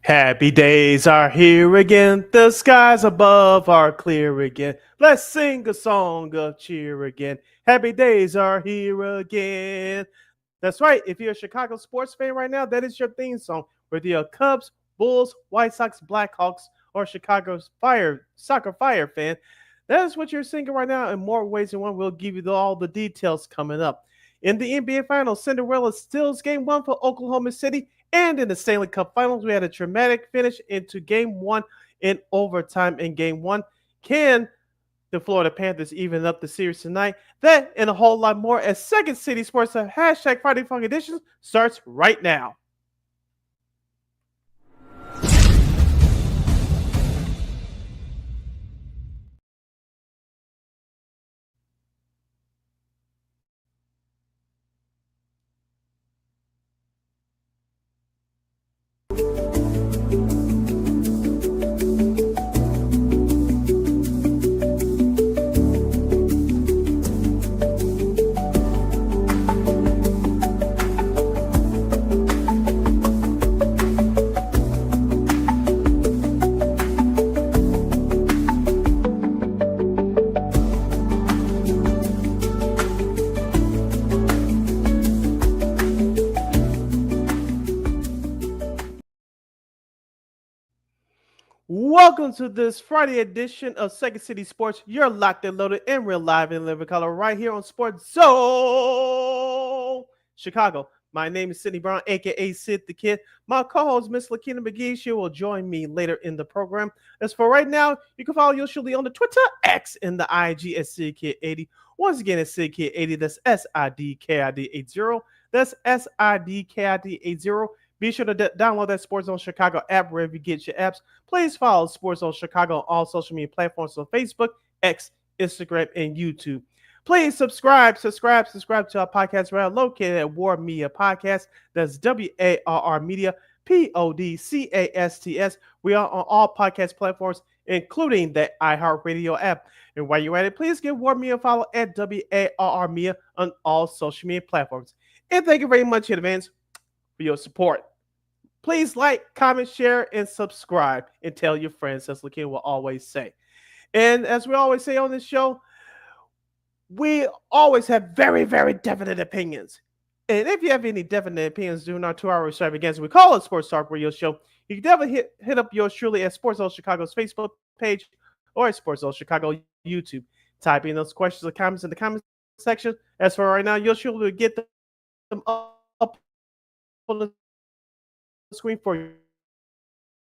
Happy days are here again. The skies above are clear again. Let's sing a song of cheer again. Happy days are here again. That's right. If you're a Chicago sports fan right now, that is your theme song. Whether you're a Cubs, Bulls, White Sox, Blackhawks, or Chicago's soccer fire fan, that is what you're singing right now in more ways than one. We'll give you all the details coming up. In the NBA Finals, Cinderella steals game one for Oklahoma City. And in the Stanley Cup Finals, we had a dramatic finish into game one in overtime in game one. Can the Florida Panthers even up the series tonight? That and a whole lot more as Second City Sports hashtag Friday Funk Edition starts right now. Welcome to this Friday edition of Second City Sports. You're locked and loaded and real live in living color right here on Sports Zone Chicago. My name is Sidney Brown, aka Sid the Kid. My co-host, Miss Lakina McGee, she will join me later in the program. As for right now, you can follow usually on the Twitter, X, and the IG at SidKid80. Once again, it's SidKid80. That's SIDKID80. That's SIDKID80. Be sure to download that Sports Zone Chicago app wherever you get your apps. Please follow Sports Zone Chicago on all social media platforms on Facebook, X, Instagram, and YouTube. Please subscribe to our podcast. We are located at War Media Podcast. That's WARR Media, PODCASTS. We are on all podcast platforms, including the iHeartRadio app. And while you're at it, please give War Media a follow at WARR Media on all social media platforms. And thank you very much in advance for your support. Please like, comment, share, and subscribe, and tell your friends, as Lakin will always say. And as we always say on this show, we always have very, very definite opinions. And if you have any definite opinions during our 2-hour extravaganza, we call it Sports Talk Radio Show. You can definitely hit up yours truly at Sports Zone Chicago's Facebook page or at Sports Zone Chicago YouTube. Type in those questions or comments in the comment section. As for right now, you'll surely get them up on the screen for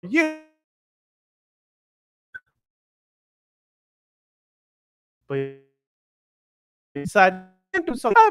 you. But decide to do something.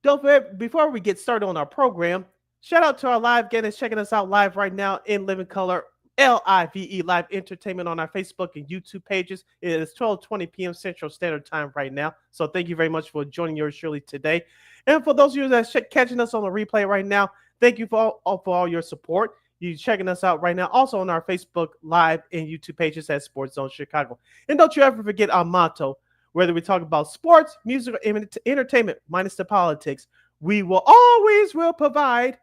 Don't forget, before we get started on our program, shout out to our live guests checking us out live right now in living color. LIVE Live Entertainment on our Facebook and YouTube pages. It is 12:20 p.m. Central Standard Time right now. So thank you very much for joining yours surely today. And for those of you that are catching us on the replay right now, thank you for all your support. You checking us out right now, also on our Facebook Live and YouTube pages at Sports Zone Chicago. And don't you ever forget our motto, whether we talk about sports, music, or entertainment, minus the politics, we will always provide,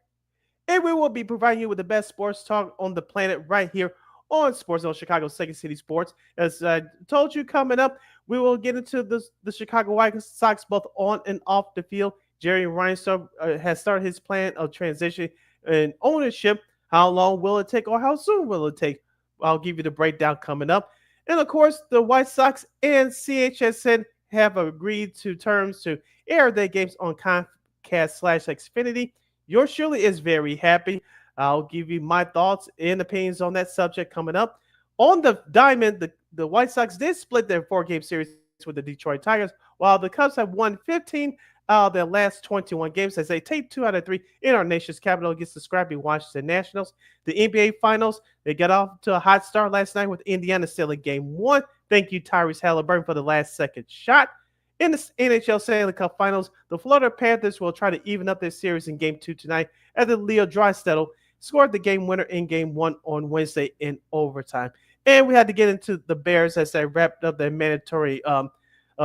and we will be providing you with the best sports talk on the planet right here on Sports Zone Chicago Second City Sports. As I told you, coming up, we will get into the Chicago White Sox both on and off the field. Jerry Reinsdorf has started his plan of transition and ownership. How long will it take, or how soon will it take? I'll give you the breakdown coming up. And of course, the White Sox and CHSN have agreed to terms to air their games on Comcast/Xfinity. Yours surely is very happy. I'll give you my thoughts and opinions on that subject coming up. On the diamond, the White Sox did split their 4-game series with the Detroit Tigers, while the Cubs have won 15 out of their last 21 games as they take 2 out of 3 in our nation's capital against the scrappy Washington Nationals. The NBA Finals, they got off to a hot start last night with Indiana still in Game 1. Thank you, Tyrese Halliburton, for the last-second shot. In the NHL Stanley Cup Finals, the Florida Panthers will try to even up their series in Game 2 tonight after Leo Draisaitl scored the game winner in Game 1 on Wednesday in overtime. And we had to get into the Bears as they wrapped up their mandatory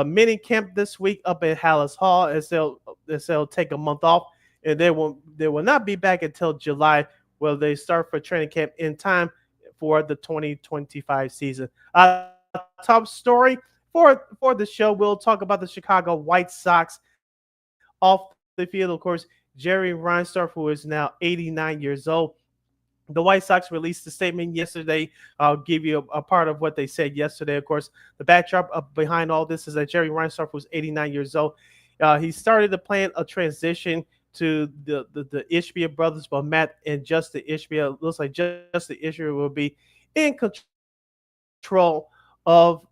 mini camp this week up at Hallis Hall as they'll take a month off, and they will not be back until July will they start for training camp in time for the 2025 season. Top story for the show, we'll talk about the Chicago White Sox off the field. Of course, Jerry Reinsdorf, who is now 89 years old. The White Sox released a statement yesterday. I'll give you a part of what they said yesterday. Of course, the backdrop behind all this is that Jerry Reinsdorf was 89 years old. He started to plan a transition to the Ishbia brothers, but Matt and Justin Ishbia, looks like Justin Ishbia will be in control of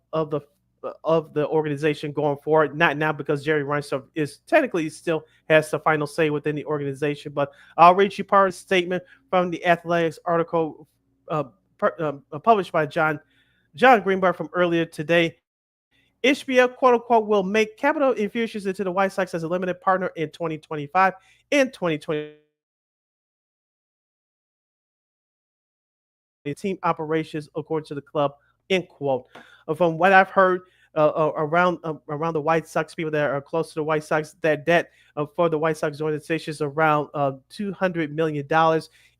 the organization going forward. Not now because Jerry Reinsdorf is technically still has the final say within the organization. But I'll read you part of the statement from the Athletics article published by John Greenberg from earlier today. Ishbia, quote unquote, will make capital infusions into the White Sox as a limited partner in 2025 and 2026 to support team operations, according to the club. End quote. From what I've heard around the White Sox, people that are close to the White Sox, that debt for the White Sox organization is around $200 million.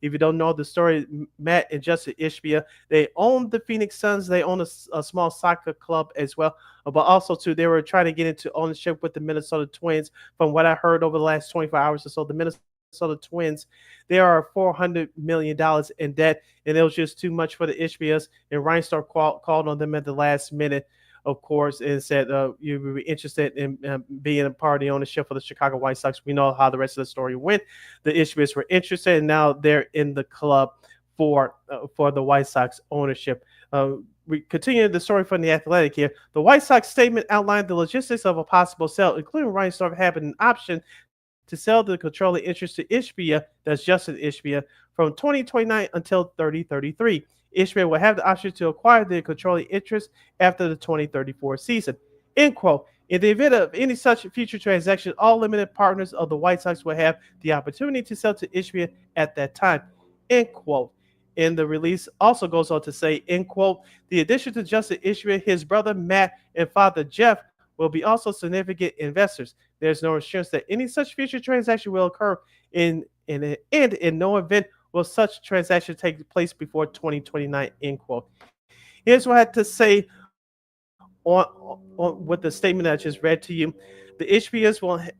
If you don't know the story, Matt and Justin Ishbia, they own the Phoenix Suns. They own a small soccer club as well, but also too they were trying to get into ownership with the Minnesota Twins. From what I heard over the last 24 hours or so, the Minnesota Twins, they are $400 million in debt, and it was just too much for the Ishbias. And Reinsdorf called on them at the last minute, of course, and said you would be interested in being a part of the ownership for the Chicago White Sox. We know how the rest of the story went. The Ishbias were interested, and now they're in the club for the White Sox ownership. We continue the story from the Athletic here. The White Sox statement outlined the logistics of a possible sale, including Reinsdorf having an option to sell the controlling interest to Ishbia, that's Justin Ishbia, from 2029 until 3033. Ishbia will have the option to acquire the controlling interest after the 2034 season. End quote. In the event of any such future transaction, all limited partners of the White Sox will have the opportunity to sell to Ishbia at that time. End quote. And the release also goes on to say, end quote, the addition to Justin Ishbia, his brother Matt, and father Jeff will be also significant investors. There's no assurance that any such future transaction will occur in no event will such transaction take place before 2029, end quote. Here's what I had to say on with the statement I just read to you. The HBS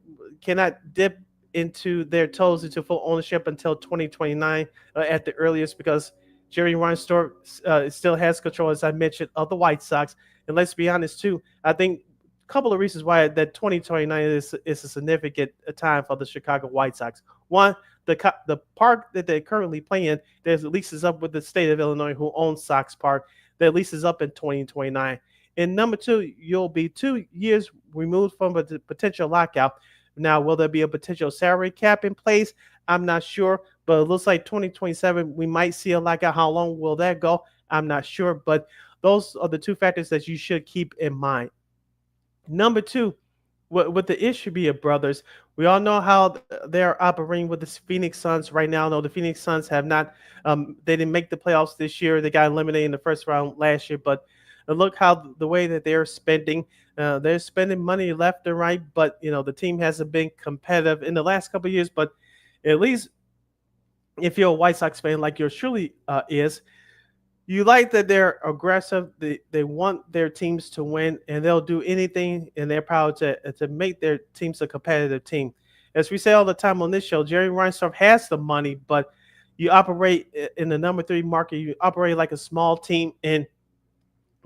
cannot dip into their toes into full ownership until 2029 at the earliest, because Jerry Reinsdorf still has control, as I mentioned, of the White Sox. And let's be honest too, I think a couple of reasons why that 2029 is a significant time for the Chicago White Sox. One, the park that they currently play in, there's leases up with the state of Illinois, who owns Sox Park. Their lease is up in 2029. And number two, you'll be 2 years removed from a potential lockout. Now, will there be a potential salary cap in place? I'm not sure, but it looks like 2027 we might see a lockout. How long will that go? I'm not sure, but those are the two factors that you should keep in mind. Number two, with the Ishbia brothers, we all know how they're operating with the Phoenix Suns right now. No, the Phoenix Suns have not, they didn't make the playoffs this year. They got eliminated in the first round last year, but look how the way that they're spending money left and right. But the team hasn't been competitive in the last couple of years. But at least if you're a White Sox fan, like yours truly is, you like that they're aggressive. They want their teams to win, and they'll do anything in their power to make their teams a competitive team. As we say all the time on this show, Jerry Reinsdorf has the money, but you operate in the number three market. You operate like a small team, and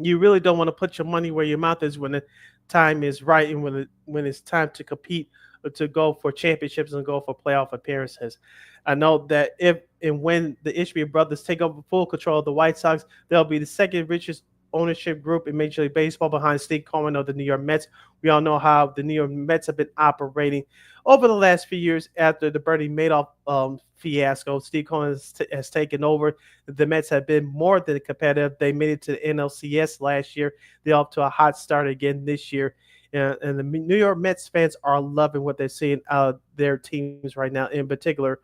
you really don't want to put your money where your mouth is when the time is right, and when it's time to compete, to go for championships and go for playoff appearances. I know that if and when the Ishbia brothers take over full control of the White Sox, they'll be the second richest ownership group in Major League Baseball, behind Steve Cohen of the New York Mets. We all know how the New York Mets have been operating over the last few years after the Bernie Madoff fiasco. Steve Cohen has taken over. The Mets have been more than competitive. They made it to the NLCS last year. They're off to a hot start again this year. And the New York Mets fans are loving what they're seeing out of their teams right now, in particular,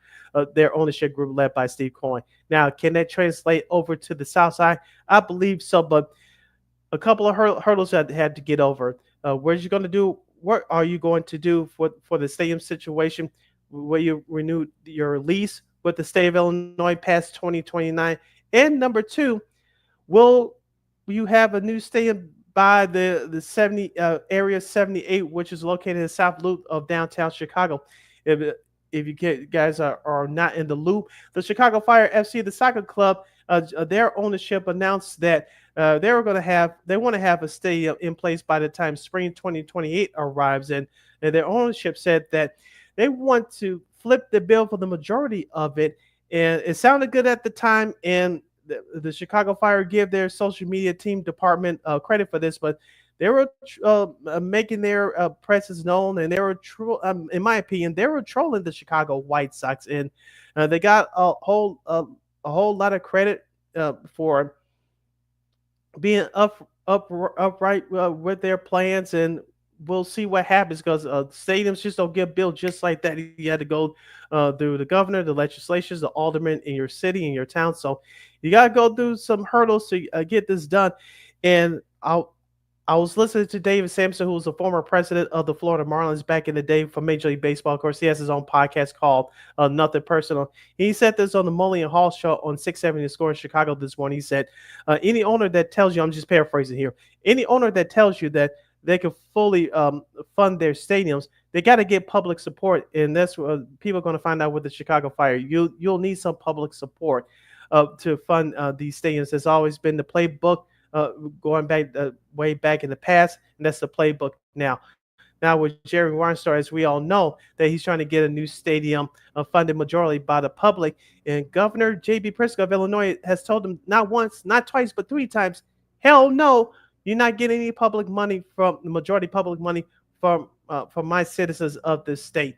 their ownership group led by Steve Cohen. Now, can that translate over to the South Side? I believe so, but a couple of hurdles that had to get over. What are you going to do for the stadium situation? Will you renew your lease with the state of Illinois past 2029? And number two, will you have a new stadium by the 70 area 78, which is located in the south loop of downtown Chicago? If if guys are not in the loop, the Chicago Fire FC, the soccer club, their ownership announced that they want to have a stadium in place by the time spring 2028 arrives, and their ownership said that they want to flip the bill for the majority of it, and it sounded good at the time, and the Chicago Fire give their social media team department credit for this, but they were making their presence known, and they were in my opinion, they were trolling the Chicago White Sox, and they got a whole lot of credit for being upright with their plans, and we'll see what happens because stadiums just don't get built just like that. You had to go through the governor, the legislations, the aldermen in your city, in your town. So you got to go through some hurdles to get this done. And I was listening to David Sampson, who was a former president of the Florida Marlins back in the day for Major League Baseball. Of course, he has his own podcast called Nothing Personal. He said this on the Mully and Hall show on 670 The Score in Chicago this morning. He said, any owner that tells you, I'm just paraphrasing here, any owner that tells you that they can fully fund their stadiums, they got to get public support. And that's what people are going to find out with the Chicago Fire. You'll need some public support to fund these stadiums. There's always been the playbook going back way back in the past, and that's the playbook now. Now with Jerry Reinsdorf, as we all know, that he's trying to get a new stadium funded majority by the public, and Governor J.B. Pritzker of Illinois has told him not once, not twice, but three times, hell no, you're not getting any public money from the majority public money from my citizens of this state.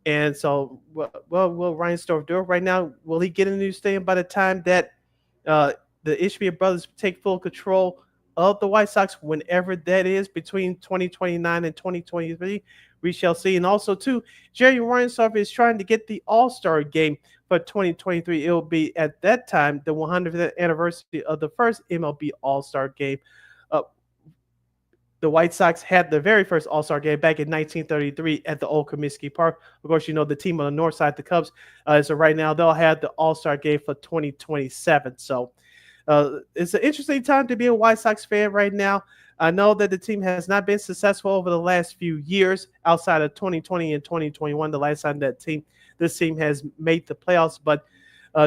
And so, well, will Reinsdorf do it right now? Will he get a new stadium by the time that the Ishbia brothers take full control of the White Sox, whenever that is, between 2029 and 2023? We shall see. And also, too, Jerry Reinsdorf is trying to get the All-Star game for 2023. It will be, at that time, the 100th anniversary of the first MLB All-Star game. The White Sox had the very first All-Star game back in 1933 at the old Comiskey Park. Of course, you know the team on the north side, the Cubs. So right now, they'll have the All-Star game for 2027. So it's an interesting time to be a White Sox fan right now. I know that the team has not been successful over the last few years, outside of 2020 and 2021, the last time this team has made the playoffs. But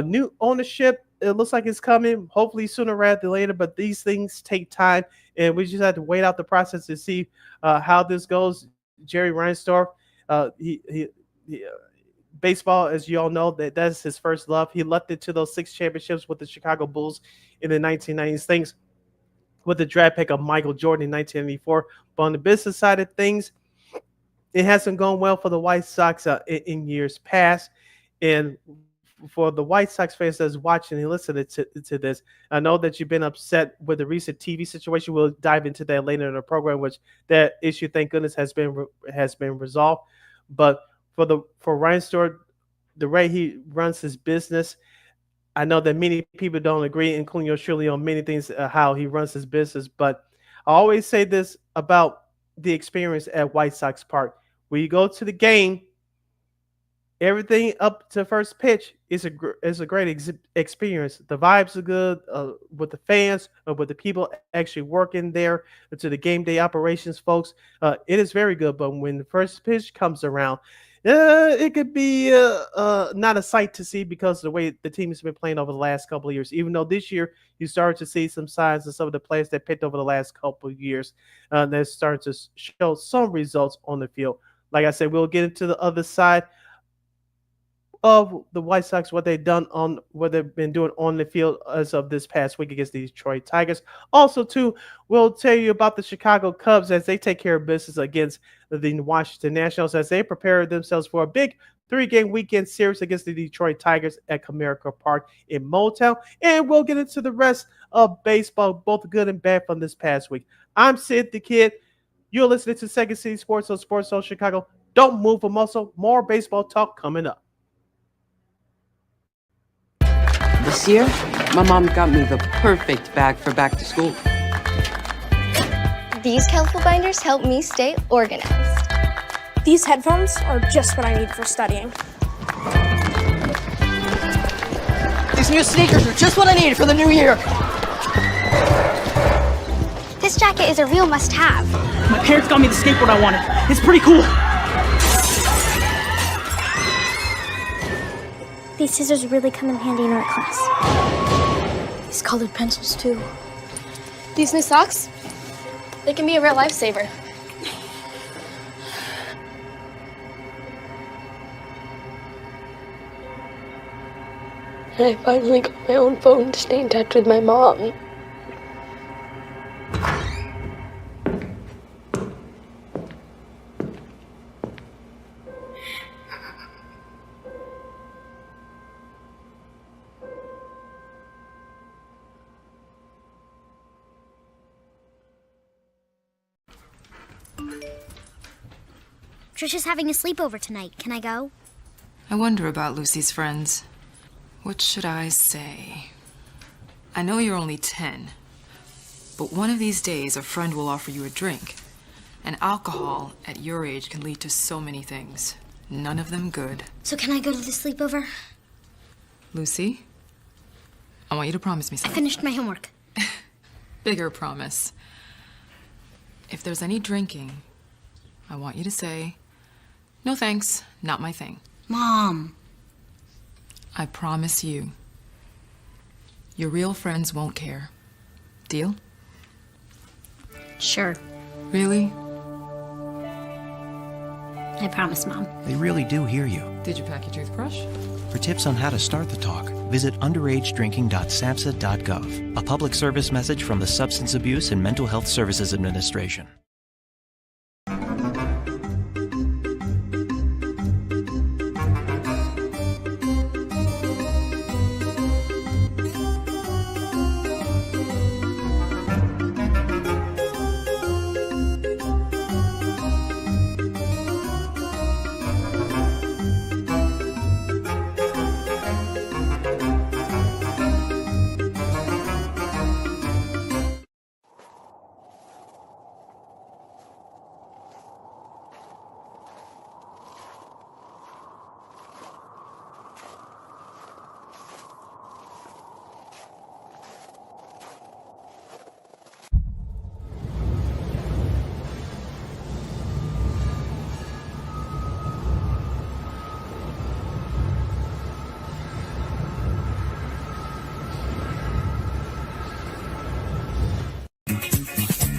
new ownership, it looks like it's coming, hopefully sooner rather than later. But these things take time, and we just have to wait out the process to see how this goes. Jerry Reinsdorf, he baseball, as you all know, that's his first love. He left it to those 6 championships with the Chicago Bulls in the 1990s. Things with the draft pick of Michael Jordan in 1984. But on the business side of things, it hasn't gone well for the White Sox in years past. And for the White Sox fans that's watching and listening to this, I know that you've been upset with the recent TV situation. We'll dive into that later in the program, which that issue, thank goodness, has been resolved. But for Reinsdorf, the way he runs his business, I know that many people don't agree, including yours truly, on many things, how he runs his business. But I always say this about the experience at White Sox Park. When you go to the game, everything up to first pitch is a great experience. The vibes are good with the fans, with the people actually working there, to the game day operations folks. It is very good. But when the first pitch comes around, it could be not a sight to see because of the way the team has been playing over the last couple of years. Even though this year you started to see some signs of some of the players that picked over the last couple of years that started to show some results on the field. Like I said, we'll get into the other side of the White Sox, what they've been doing on the field as of this past week against the Detroit Tigers. Also, too, we'll tell you about the Chicago Cubs as they take care of business against the Washington Nationals as they prepare themselves for a big 3-game weekend series against the Detroit Tigers at Comerica Park in Motown. And we'll get into the rest of baseball, both good and bad, from this past week. I'm Sid the Kid. You're listening to Second City Sports on Sports Zone Chicago. Don't move a muscle. More baseball talk coming up. This year, my mom got me the perfect bag for back to school. These colorful binders help me stay organized. These headphones are just what I need for studying. These new sneakers are just what I need for the new year. This jacket is a real must-have. My parents got me the skateboard I wanted. It's pretty cool. These scissors really come in handy in art class. These colored pencils, too. These new socks, they can be a real lifesaver. And I finally got my own phone to stay in touch with my mom. Trisha's having a sleepover tonight. Can I go? I wonder about Lucy's friends. What should I say? I know you're only 10, but one of these days a friend will offer you a drink. And alcohol at your age can lead to so many things. None of them good. So can I go to the sleepover? Lucy, I want you to promise me I something. finished my homework. Bigger promise. If there's any drinking, I want you to say, "No thanks, not my thing." Mom. I promise you. Your real friends won't care. Deal? Sure. Really? I promise, Mom. They really do hear you. Did you pack your toothbrush? For tips on how to start the talk, visit underagedrinking.samhsa.gov. A public service message from the Substance Abuse and Mental Health Services Administration.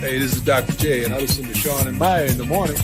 Hey, this is Dr. J, and I listen to Sean and Maya in the morning.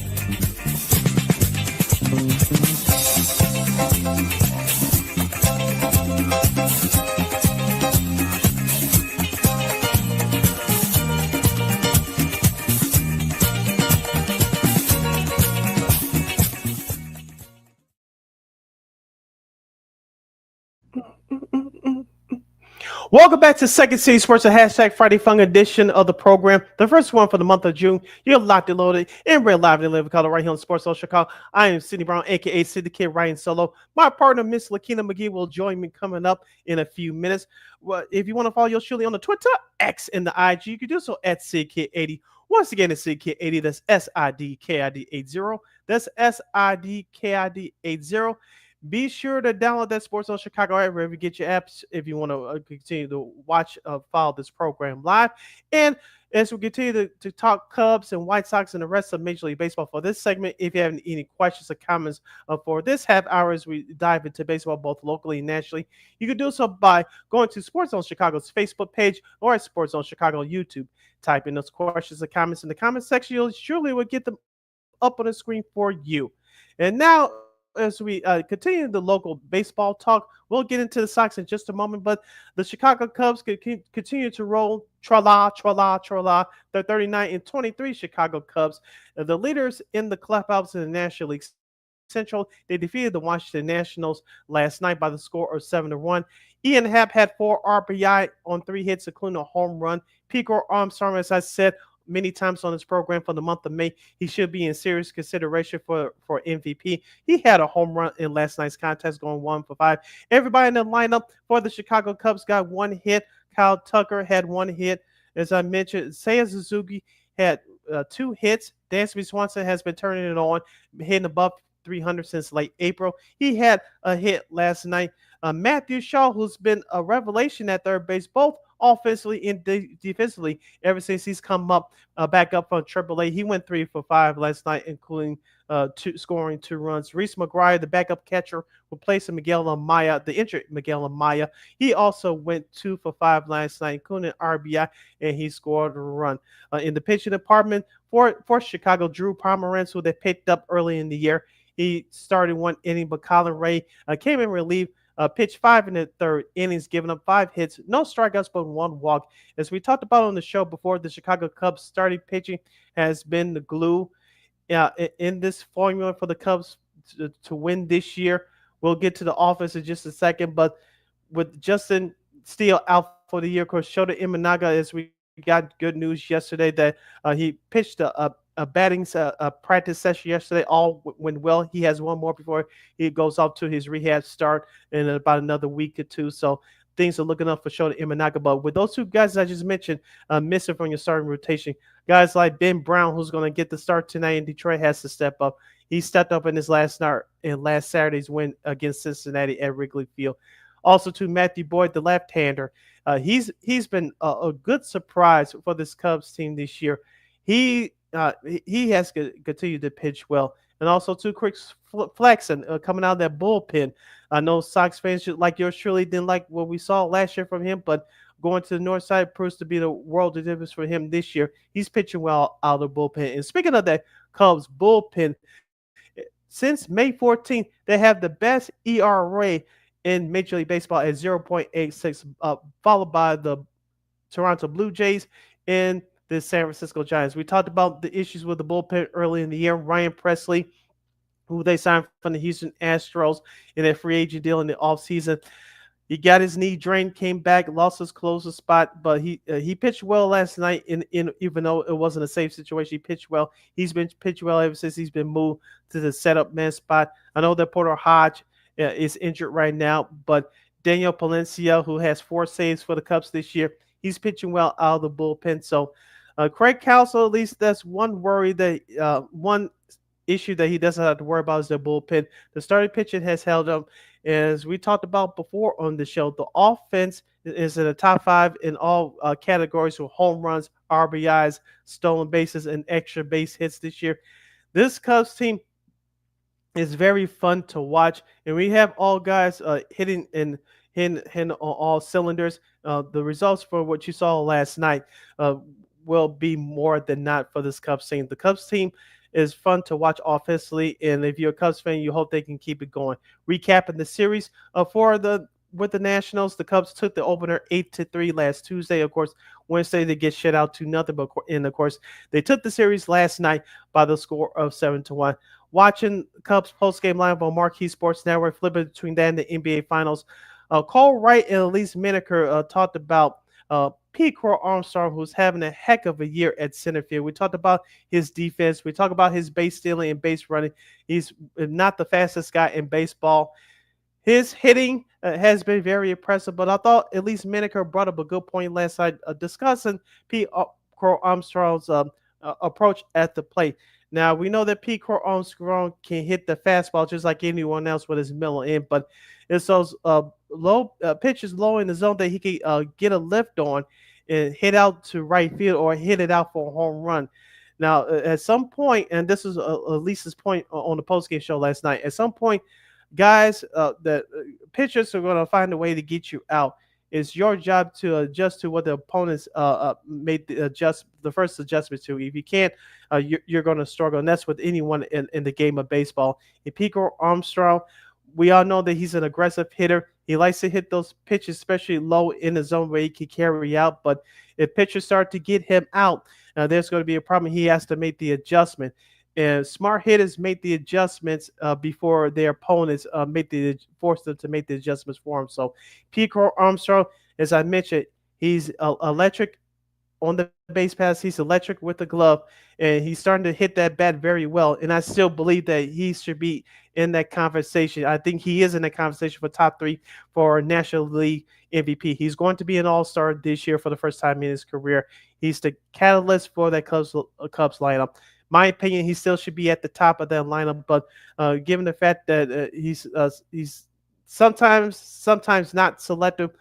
Welcome back to Second City Sports, a hashtag Friday Fun edition of the program. The first one for the month of June. You're locked and loaded in real live and live color right here on Sports Social Chicago. I am Sidney Brown, aka Sidney Kid, writing solo. My partner, Miss Lakina McGee, will join me coming up in a few minutes. Well, if you want to follow yours truly on the Twitter, X, and the IG, you can do so at SidKid80. Once again, it's SidKid80. That's SIDKID80. That's SIDKID80. Be sure to download that Sports on Chicago app wherever you get your apps if you want to continue to watch, follow this program live. And as we continue to talk Cubs and White Sox and the rest of Major League Baseball for this segment, if you have any questions or comments for this half hour as we dive into baseball both locally and nationally, you can do so by going to Sports on Chicago's Facebook page or at Sports on Chicago YouTube. Type in those questions or comments in the comment section. You'll surely will get them up on the screen for you. And now, as we continue the local baseball talk, we'll get into the Sox in just a moment, but the Chicago Cubs continue to roll. Tra-la, tra-la, tra-la. The 39-23 Chicago Cubs, the leaders in the clubhouse in the National League Central. They defeated the Washington Nationals last night by the score of 7-1. Ian Happ had 4 RBI on 3 hits, including a home run. Pico Armstrong, as I said many times on this program, for the month of May, he should be in serious consideration for MVP. He had a home run in last night's contest, going 1 for 5. Everybody in the lineup for the Chicago Cubs got 1 hit. Kyle Tucker had 1 hit. As I mentioned, Seiya Suzuki had 2 hits. Dansby Swanson has been turning it on, hitting above 300 since late April. He had a hit last night. Matthew Shaw, who's been a revelation at third base, both offensively and defensively, ever since he's come up back up from AAA. He went 3 for 5 last night, including scoring 2 runs. Reese McGuire, the backup catcher, replacing Miguel Amaya, the injured Miguel Amaya. He also went 2 for 5 last night, including RBI, and he scored a run. In the pitching department for Chicago, Drew Pomeranz, who they picked up early in the year, he started 1 inning, but Colin Ray came in relief. Pitched 5 in the third innings, giving up 5 hits, no strikeouts, but 1 walk. As we talked about on the show before, the Chicago Cubs starting pitching has been the glue in this formula for the Cubs to win this year. We'll get to the offense in just a second, but with Justin Steele out for the year, of course, Shota Imanaga, as we got good news yesterday that he pitched a batting practice session yesterday. All went well. He has one more before he goes off to his rehab start in about another week or two. So things are looking up for Shota Imanaga. But with those 2 guys I just mentioned missing from your starting rotation, guys like Ben Brown, who's going to get the start tonight in Detroit, has to step up. He stepped up in his last start in last Saturday's win against Cincinnati at Wrigley Field. Also to Matthew Boyd, the left-hander. He's been a good surprise for this Cubs team this year. He has continued to pitch well. And also to Chris Flexen coming out of that bullpen. I know Sox fans like yours truly didn't like what we saw last year from him, but going to the north side proves to be the world of difference for him this year. He's pitching well out of the bullpen. And speaking of that Cubs bullpen, since May 14th, they have the best ERA in Major League Baseball at 0.86, followed by the Toronto Blue Jays and the San Francisco Giants. We talked about the issues with the bullpen early in the year. Ryan Presley, who they signed from the Houston Astros in a free agent deal in the offseason. He got his knee drained, came back, lost his closer spot, but he pitched well last night. In even though it wasn't a safe situation, he pitched well. He's been pitched well ever since he's been moved to the setup man spot. I know that Porter Hodge is injured right now, but Daniel Palencia, who has 4 saves for the Cubs this year, he's pitching well out of the bullpen. So Craig Counsell, at least that's one worry that one issue that he doesn't have to worry about is the bullpen. The starting pitching has held up. As we talked about before on the show, the offense is in the top 5 in all categories with home runs, RBIs, stolen bases, and extra base hits this year. This Cubs team is very fun to watch, and we have all guys hitting on all cylinders. The results for what you saw last night will be more than not for this Cubs team. The Cubs team is fun to watch offensively, and if you're a Cubs fan, you hope they can keep it going. Recapping the series with the Nationals, the Cubs took the opener 8-3 last Tuesday. Of course, Wednesday they get shut out 2-0, and of course they took the series last night by the score of 7-1. Watching Cubs post-game lineup on Marquee Sports Network, flipping between that and the NBA Finals. Cole Wright and Elise Miniker talked about Pete Crow Armstrong, who's having a heck of a year at center field. We talked about his defense. We talked about his base stealing and base running. He's not the fastest guy in baseball. His hitting has been very impressive, but I thought at least Miniker brought up a good point last night discussing Pete Crow Armstrong's approach at the plate. Now, we know that Pete Crow Armstrong can hit the fastball just like anyone else with his middle in, but it's those low pitches low in the zone that he can get a lift on and hit out to right field or hit it out for a home run. Now, at some point, and this is Lisa's point on the postgame show last night, at some point, guys, pitchers are going to find a way to get you out. It's your job to adjust to what the opponents made the first adjustment to. If you can't, you're going to struggle, and that's with anyone in the game of baseball. And Pico Armstrong, we all know that he's an aggressive hitter. He likes to hit those pitches, especially low in the zone where he can carry out. But if pitchers start to get him out, there's going to be a problem. He has to make the adjustment. And smart hitters make the adjustments before their opponents force them to make the adjustments for him. So Pico Armstrong, as I mentioned, he's electric on the base pass. He's electric with the glove, and he's starting to hit that bat very well. And I still believe that he should be in that conversation. I think he is in that conversation for top 3 for National League MVP. He's going to be an all-star this year for the first time in his career. He's the catalyst for that Cubs lineup. My opinion, he still should be at the top of that lineup, but given the fact that he's sometimes not selective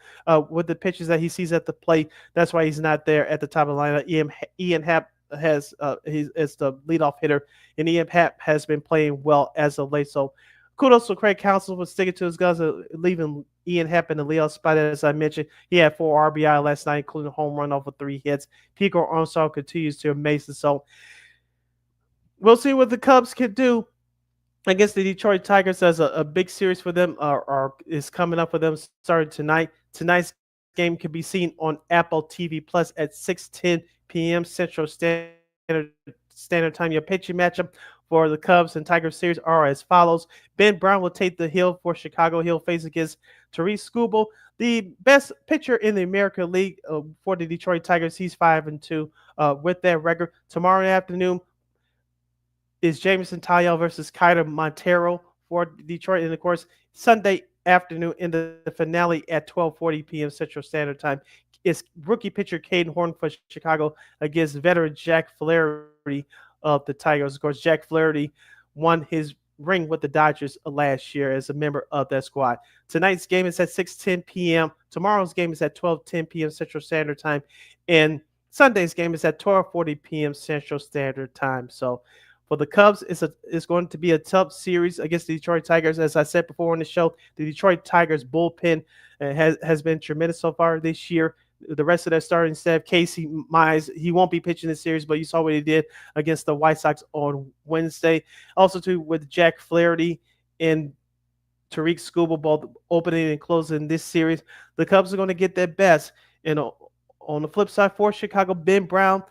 with the pitches that he sees at the plate. That's why he's not there at the top of the lineup. Ian Happ has he's is the leadoff hitter, and Ian Happ has been playing well as of late. So kudos to Craig Counsell for sticking to his guns, leaving Ian Happ in the leadoff spot. As I mentioned, he had 4 RBI last night, including a home run off of 3 hits. Pico Armstrong continues to amaze us. So we'll see what the Cubs can do against the Detroit Tigers, as a big series for them is coming up for them starting tonight. Tonight's game can be seen on Apple TV Plus at 6:10 p.m. Central Standard Time. Your pitching matchup for the Cubs and Tigers series are as follows. Ben Brown will take the hill for Chicago. He'll face against Tariq Skubal, the best pitcher in the American League for the Detroit Tigers. He's 5-2 with that record. Tomorrow afternoon is Jameson Taillon versus Kyler Montero for Detroit. And, of course, Sunday afternoon in the finale at 12:40 p.m. Central Standard Time is rookie pitcher Caden Horn for Chicago against veteran Jack Flaherty of the Tigers. Of course, Jack Flaherty won his ring with the Dodgers last year as a member of that squad. Tonight's game is at 6:10 p.m. Tomorrow's game is at 12:10 p.m. Central Standard Time. And Sunday's game is at 12:40 p.m. Central Standard Time. So, for the Cubs, it's going to be a tough series against the Detroit Tigers. As I said before on the show, the Detroit Tigers bullpen has been tremendous so far this year. The rest of their starting staff, Casey Mize, he won't be pitching this series, but you saw what he did against the White Sox on Wednesday. Also, too, with Jack Flaherty and Tariq Skubal both opening and closing this series, the Cubs are going to get their best. And on the flip side for Chicago, Ben Brown,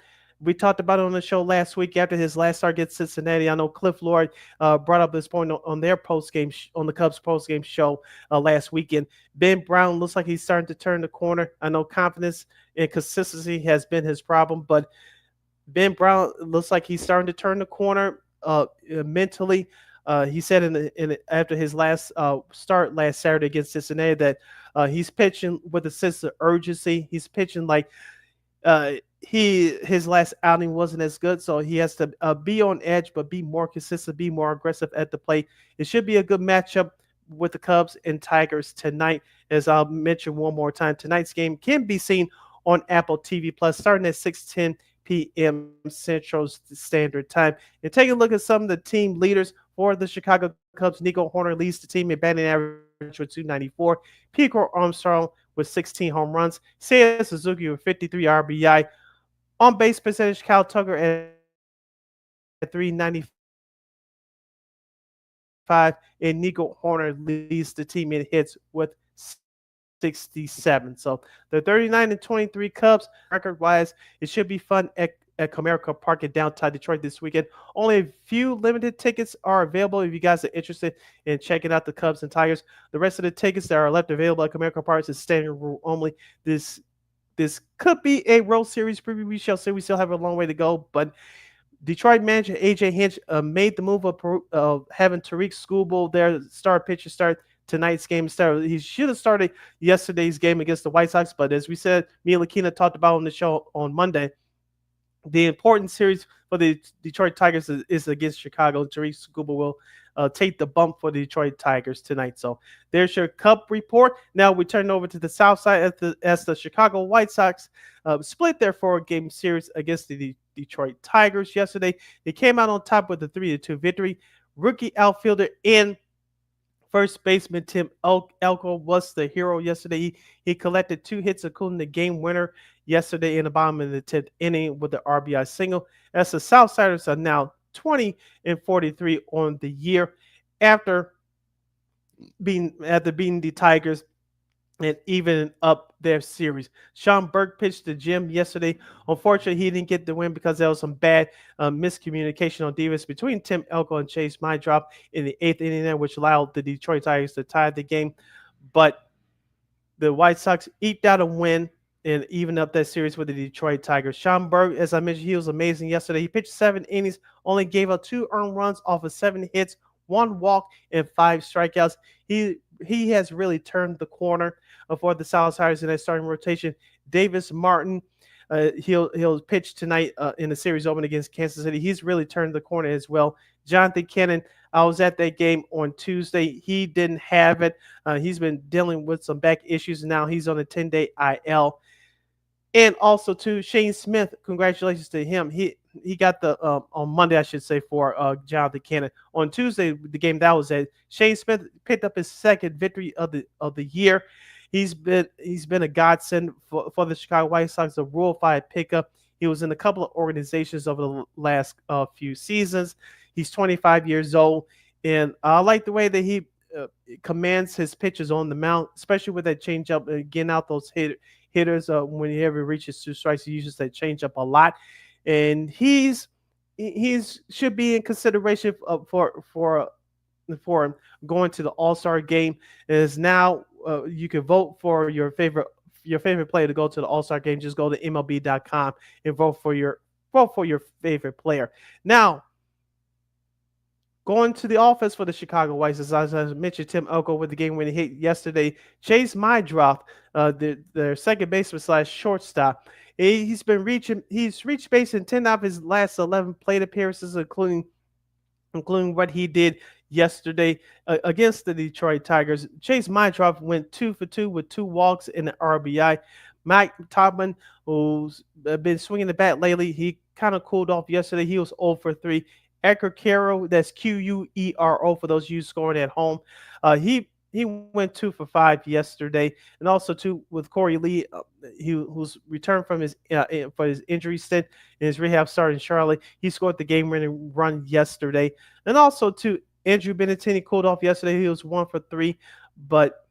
we talked about it on the show last week after his last start against Cincinnati. I know Cliff Lloyd brought up this point on their post-game on the Cubs post-game show last weekend. Ben Brown looks like he's starting to turn the corner. I know confidence and consistency has been his problem, but Ben Brown looks like he's starting to turn the corner mentally. He said after his last start last Saturday against Cincinnati that he's pitching with a sense of urgency. He's pitching like his last outing wasn't as good, so he has to be on edge, but be more consistent, be more aggressive at the plate. It should be a good matchup with the Cubs and Tigers tonight. As I'll mention one more time, tonight's game can be seen on Apple TV Plus starting at 6:10 p.m. Central Standard Time. And take a look at some of the team leaders for the Chicago Cubs. Nico Horner leads the team in batting average with 294. Pico Armstrong with 16 home runs. Seiya Suzuki with 53 RBI. On base percentage, Kyle Tucker at 395, and Nico Horner leads the team in hits with 67. So the 39-23 Cubs, record-wise, it should be fun at Comerica Park in downtown Detroit this weekend. Only a few limited tickets are available if you guys are interested in checking out the Cubs and Tigers. The rest of the tickets that are left available at Comerica Park is standing room only. This could be a World Series preview. We shall see. We still have a long way to go, but Detroit manager A.J. Hinch made the move of having Tariq Skubal, their star pitcher, start tonight's game. He should have started yesterday's game against the White Sox, but as we said, me and Lakina talked about on the show on Monday, the important series for the Detroit Tigers is against Chicago. Tariq Skubal will take the bump for the Detroit Tigers tonight. So there's your Cup report. Now we turn over to the South Side as the Chicago White Sox split their 4-game series against the Detroit Tigers yesterday. They came out on top with a 3-2 victory. Rookie outfielder and first baseman Tim Elko was the hero yesterday. He collected 2 hits, including the game winner yesterday in the bottom of the 10th inning with the RBI single. As the Southsiders are now 20-43 on the year after beating the Tigers and even up their series. Sean Burke pitched the gym yesterday. Unfortunately, he didn't get the win because there was some bad miscommunication on defense between Tim Elko and Chase Mindrop in the 8th inning, which allowed the Detroit Tigers to tie the game. But the White Sox eked out a win and even up that series with the Detroit Tigers. Sean Burke, as I mentioned, he was amazing yesterday. He pitched 7 innings, only gave up 2 earned runs off of 7 hits, 1 walk, and 5 strikeouts. He has really turned the corner for the Southsiders in that starting rotation. Davis Martin He'll pitch tonight in the series open against Kansas City. He's really turned the corner as well. Jonathan Cannon, I was at that game on Tuesday. He didn't have it. He's been dealing with some back issues. Now he's on a 10-day IL. And also to Shane Smith, congratulations to him. He got the on Monday, I should say, for Jonathan Cannon. On Tuesday, the game that was at, Shane Smith picked up his second victory of the year. He's been a godsend for the Chicago White Sox, a Rule 5 pickup. He was in a couple of organizations over the last few seasons. He's 25 years old, and I like the way that he commands his pitches on the mound, especially with that changeup, getting out those hitters when he ever reaches 2 strikes. He uses that changeup a lot, and he's should be in consideration for going to the All-Star game. Is now you can vote for your favorite player to go to the All-Star game. Just go to MLB.com and vote for your favorite player. Now, going to the offense for the Chicago White Sox, as I mentioned, Tim Elko with the game-winning hit yesterday. Chase Mydroth, their second baseman / shortstop, he's reached base in 10 of his last 11 plate appearances, including what he did yesterday against the Detroit Tigers. Chase Mydroth went 2 for 2 with 2 walks and an RBI. Mike Topman, who's been swinging the bat lately, he kind of cooled off yesterday. He was 0 for 3. Edgar Quero, that's Quero for those of you scoring at home. He went 2 for 5 yesterday, and also 2 with Corey Lee, who's returned from his for his injury stint in his rehab start in Charlotte. He scored the game-winning run yesterday, and also 2 Andrew Benintendi cooled off yesterday. He was 1 for 3, but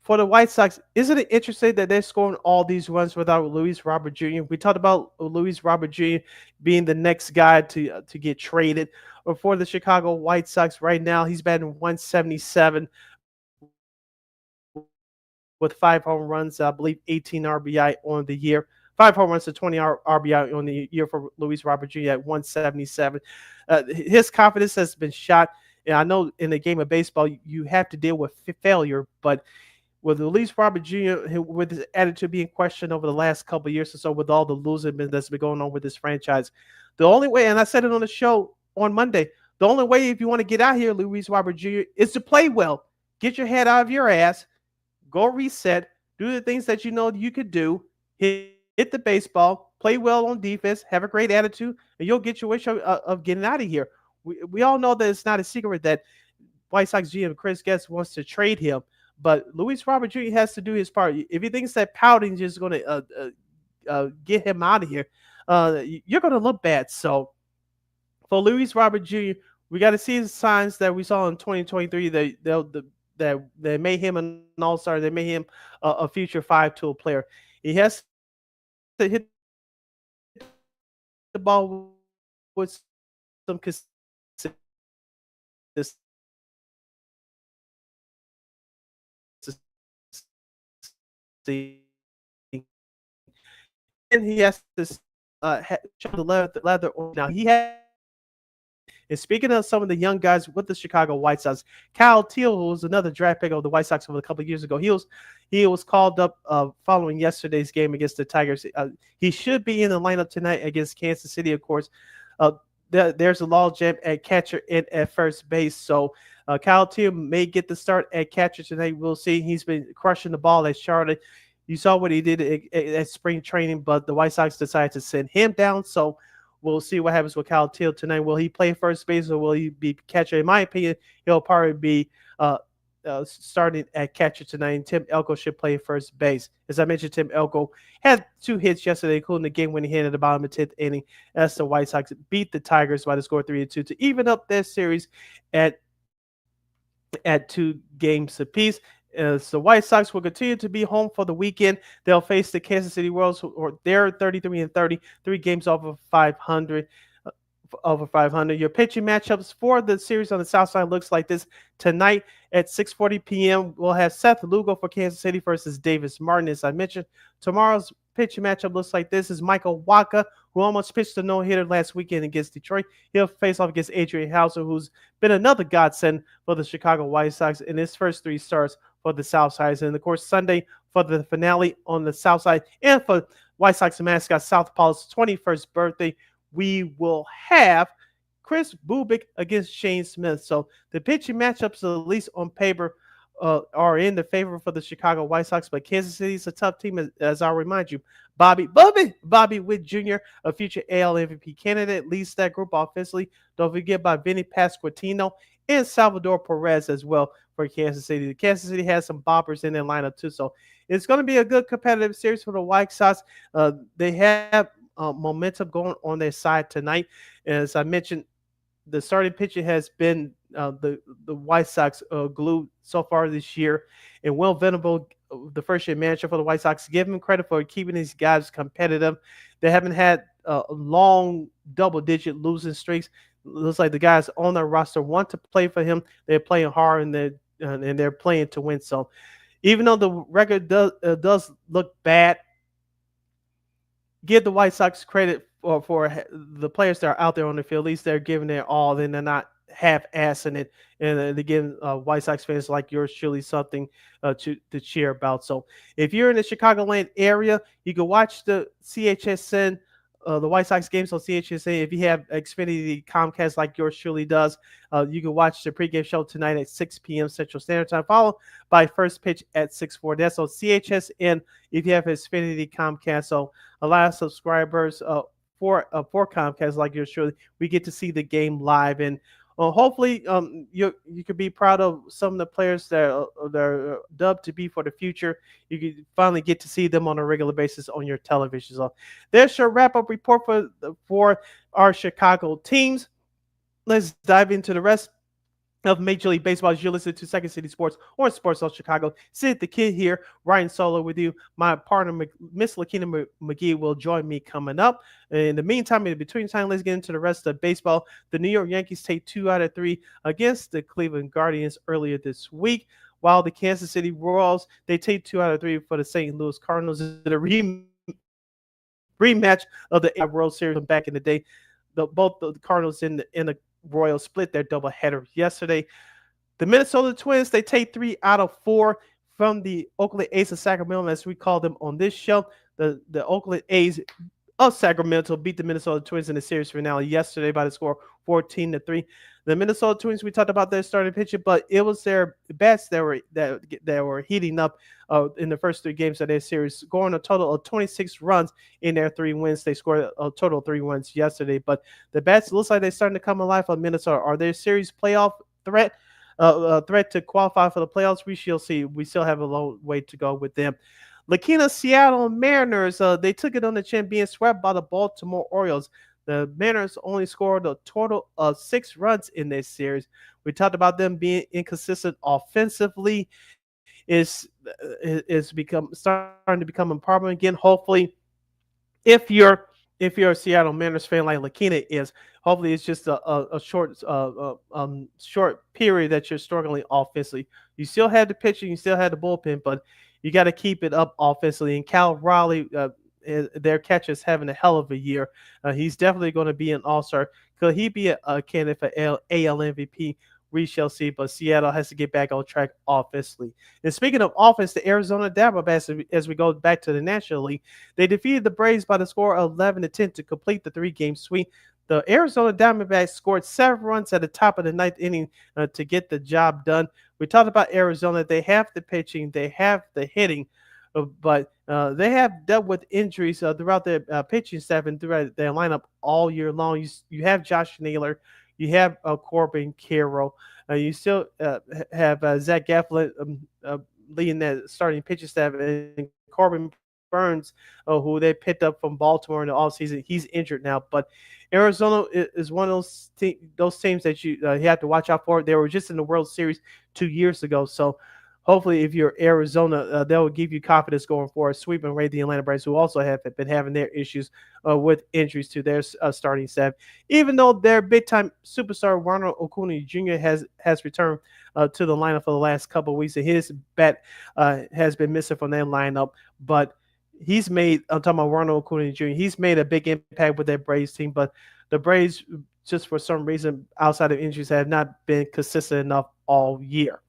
for the White Sox, isn't it interesting that they're scoring all these runs without Luis Robert Jr.? We talked about Luis Robert Jr. being the next guy to get traded. Or for the Chicago White Sox right now, he's batting 177 with 5 home runs, I believe 18 RBI on the year. 5 home runs to 20 RBI on the year for Luis Robert Jr. at 177. His confidence has been shot. And I know in the game of baseball, you have to deal with failure, but with Luis Robert Jr., with his attitude being questioned over the last couple of years or so, with all the losing that's been going on with this franchise, the only way, and I said it on the show on Monday, the only way if you want to get out here, Luis Robert Jr., is to play well. Get your head out of your ass, go reset, do the things that you know you could do, hit the baseball, play well on defense, have a great attitude, and you'll get your wish of getting out of here. We all know that it's not a secret that White Sox GM Chris Getz wants to trade him. But Luis Robert Jr. has to do his part. If he thinks that pouting is just going to get him out of here, you're going to look bad. So for Luis Robert Jr., we got to see the signs that we saw in 2023 that they made him an all-star. They made him a future 5-tool player. He has to hit the ball with some consistency. And he has to show the leather. Now he had. And speaking of some of the young guys with the Chicago White Sox, Kyle Teal, who was another draft pick of the White Sox over a couple of years ago, he was called up following yesterday's game against the Tigers. He should be in the lineup tonight against Kansas City, of course. There's a logjam at catcher and at first base, so Kyle Teal may get the start at catcher tonight. We'll see. He's been crushing the ball at Charlotte. You saw what he did at spring training, but the White Sox decided to send him down. So we'll see what happens with Kyle Teal tonight. Will he play first base or will he be catcher? In my opinion, he'll probably be starting at catcher tonight, and Tim Elko should play first base. As I mentioned, Tim Elko had 2 hits yesterday, including the game-winning hit at the bottom of the 10th inning as the White Sox beat the Tigers by the score 3-2 to even up their series at 2 games apiece. So White Sox will continue to be home for the weekend. They'll face the Kansas City Royals, or they're 33-30, 3 games over 500. Your pitching matchups for the series on the South Side looks like this. Tonight at 6:40 p.m., we'll have Seth Lugo for Kansas City versus Davis Martin. As I mentioned, tomorrow's pitching matchup looks like this. Is Michael Wacha, who almost pitched a no-hitter last weekend against Detroit. He'll face off against Adrian Hauser, who's been another godsend for the Chicago White Sox in his first 3 starts for the South Side. And of course, Sunday for the finale on the South Side and for White Sox mascot South Paul's 21st birthday, we will have Chris Bubik against Shane Smith. So the pitching matchups, at least on paper, are in the favor for the Chicago White Sox, but Kansas City is a tough team, as I'll remind you. Bobby Witt Jr., a future AL MVP candidate, leads that group offensively. Don't forget about Vinny Pasquantino and Salvador Perez as well for Kansas City. Kansas City has some boppers in their lineup too, so it's going to be a good competitive series for the White Sox. They have momentum going on their side tonight. As I mentioned, the starting pitcher has been the White Sox glue so far this year. And Will Venable, the first-year manager for the White Sox, give him credit for keeping these guys competitive. They haven't had long double-digit losing streaks. Looks like the guys on their roster want to play for him. They're playing hard and they're playing to win. So even though the record does look bad, give the White Sox credit for the players that are out there on the field. At least they're giving their all, then they're not half-assing it, and they're giving White Sox fans like yours truly something to cheer about. So if you're in the Chicagoland area, you can watch the CHSN, the White Sox games on CHSN. If you have Xfinity Comcast like yours truly does, you can watch the pregame show tonight at 6 p.m. Central Standard Time, followed by first pitch at 6:40. That's on CHSN if you have Xfinity Comcast. So a lot of subscribers for Comcast like yours truly, we get to see the game live, and hopefully you could be proud of some of the players that are dubbed to be for the future. You can finally get to see them on a regular basis on your television. So there's your wrap-up report for our Chicago teams. Let's dive into the rest of Major League Baseball as you listen to Second City Sports on Sports Zone Chicago. Sid the Kid here, Ryan Solo with you. My partner, Miss Lakina McGee, will join me coming up. In the meantime, in between time, let's get into the rest of baseball. The New York Yankees take 2 out of 3 against the Cleveland Guardians earlier this week, while the Kansas City Royals, they take 2 out of 3 for the St. Louis Cardinals in a rematch of the World Series from back in the day. Both the Cardinals and the Royals split their doubleheader yesterday. The Minnesota Twins, they take 3 out of 4 from the Oakland A's of Sacramento, as we call them on this show. The Oakland A's of Sacramento beat the Minnesota Twins in the series finale yesterday by the score 14-3. The Minnesota Twins, we talked about their starting pitcher, but it was their bats that were heating up in the first 3 games of their series, scoring a total of 26 runs in their 3 wins. They scored a total of 3 wins yesterday, but the bats looks like they're starting to come alive on Minnesota. Are they a series playoff threat? Threat to qualify for the playoffs? We shall see. We still have a long way to go with them. Lakina Seattle Mariners, they took it on the chin, being swept by the Baltimore Orioles. The Mariners only scored a total of 6 runs in this series. We talked about them being inconsistent offensively. It's starting to become a problem again. Hopefully, if you're a Seattle Mariners fan like Lakina is, hopefully it's just a short period that you're struggling offensively. You still had the pitching, you still had the bullpen, but you got to keep it up offensively. And Cal Raleigh, their catcher, is having a hell of a year. He's definitely going to be an all-star. Could he be a candidate for AL MVP? We shall see, but Seattle has to get back on track offensively. And speaking of offense, the Arizona Diamondbacks, as we go back to the National League, they defeated the Braves by the score of 11-10 to complete the 3-game sweep. The Arizona Diamondbacks scored 7 runs at the top of the 9th inning to get the job done. We talked about Arizona. They have the pitching, they have the hitting, but they have dealt with injuries throughout their pitching staff and throughout their lineup all year long. You have Josh Naylor, you have Corbin Carroll, you still have Zach Gallen leading that starting pitching staff, and Corbin Burns, who they picked up from Baltimore in the offseason. He's injured now, but Arizona is one of those teams that you have to watch out for. They were just in the World Series 2 years ago, so hopefully if you're Arizona, that will give you confidence going forward, sweeping away the Atlanta Braves, who also have been having their issues with injuries to their starting staff. Even though their big-time superstar Ronald Acuna Jr. has returned to the lineup for the last couple of weeks, and his bat has been missing from their lineup, but he's made, I'm talking about Ronald Acuna Jr., he's made a big impact with that Braves team, but the Braves, just for some reason, outside of injuries, have not been consistent enough all year.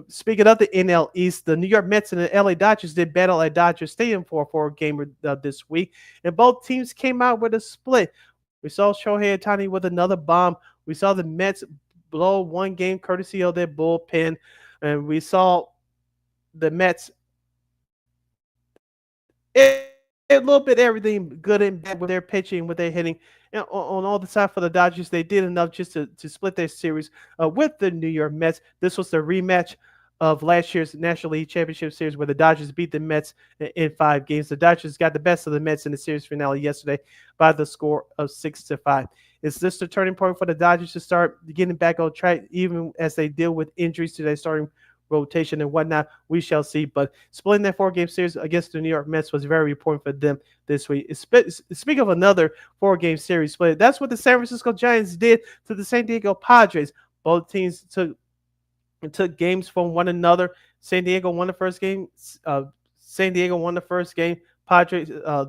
Speaking of the NL East, the New York Mets and the LA Dodgers did battle at Dodger Stadium for a 4-game this week, and both teams came out with a split. We saw Shohei Ohtani with another bomb. We saw the Mets blow one game courtesy of their bullpen, and we saw the Mets a little bit everything good and bad with their pitching, with their hitting. And on all the side for the Dodgers, they did enough just to split their series with the New York Mets. This was the rematch of last year's National League Championship Series where the Dodgers beat the Mets in 5 games. The Dodgers got the best of the Mets in the series finale yesterday by the score of 6-5. Is this the turning point for the Dodgers to start getting back on track, even as they deal with injuries to their starting rotation and whatnot? We shall see. But splitting that 4-game series against the New York Mets was very important for them this week. Speaking of another 4-game series split, that's what the San Francisco Giants did to the San Diego Padres. Both teams took games from one another. San Diego won the first game. San Diego won the first game. San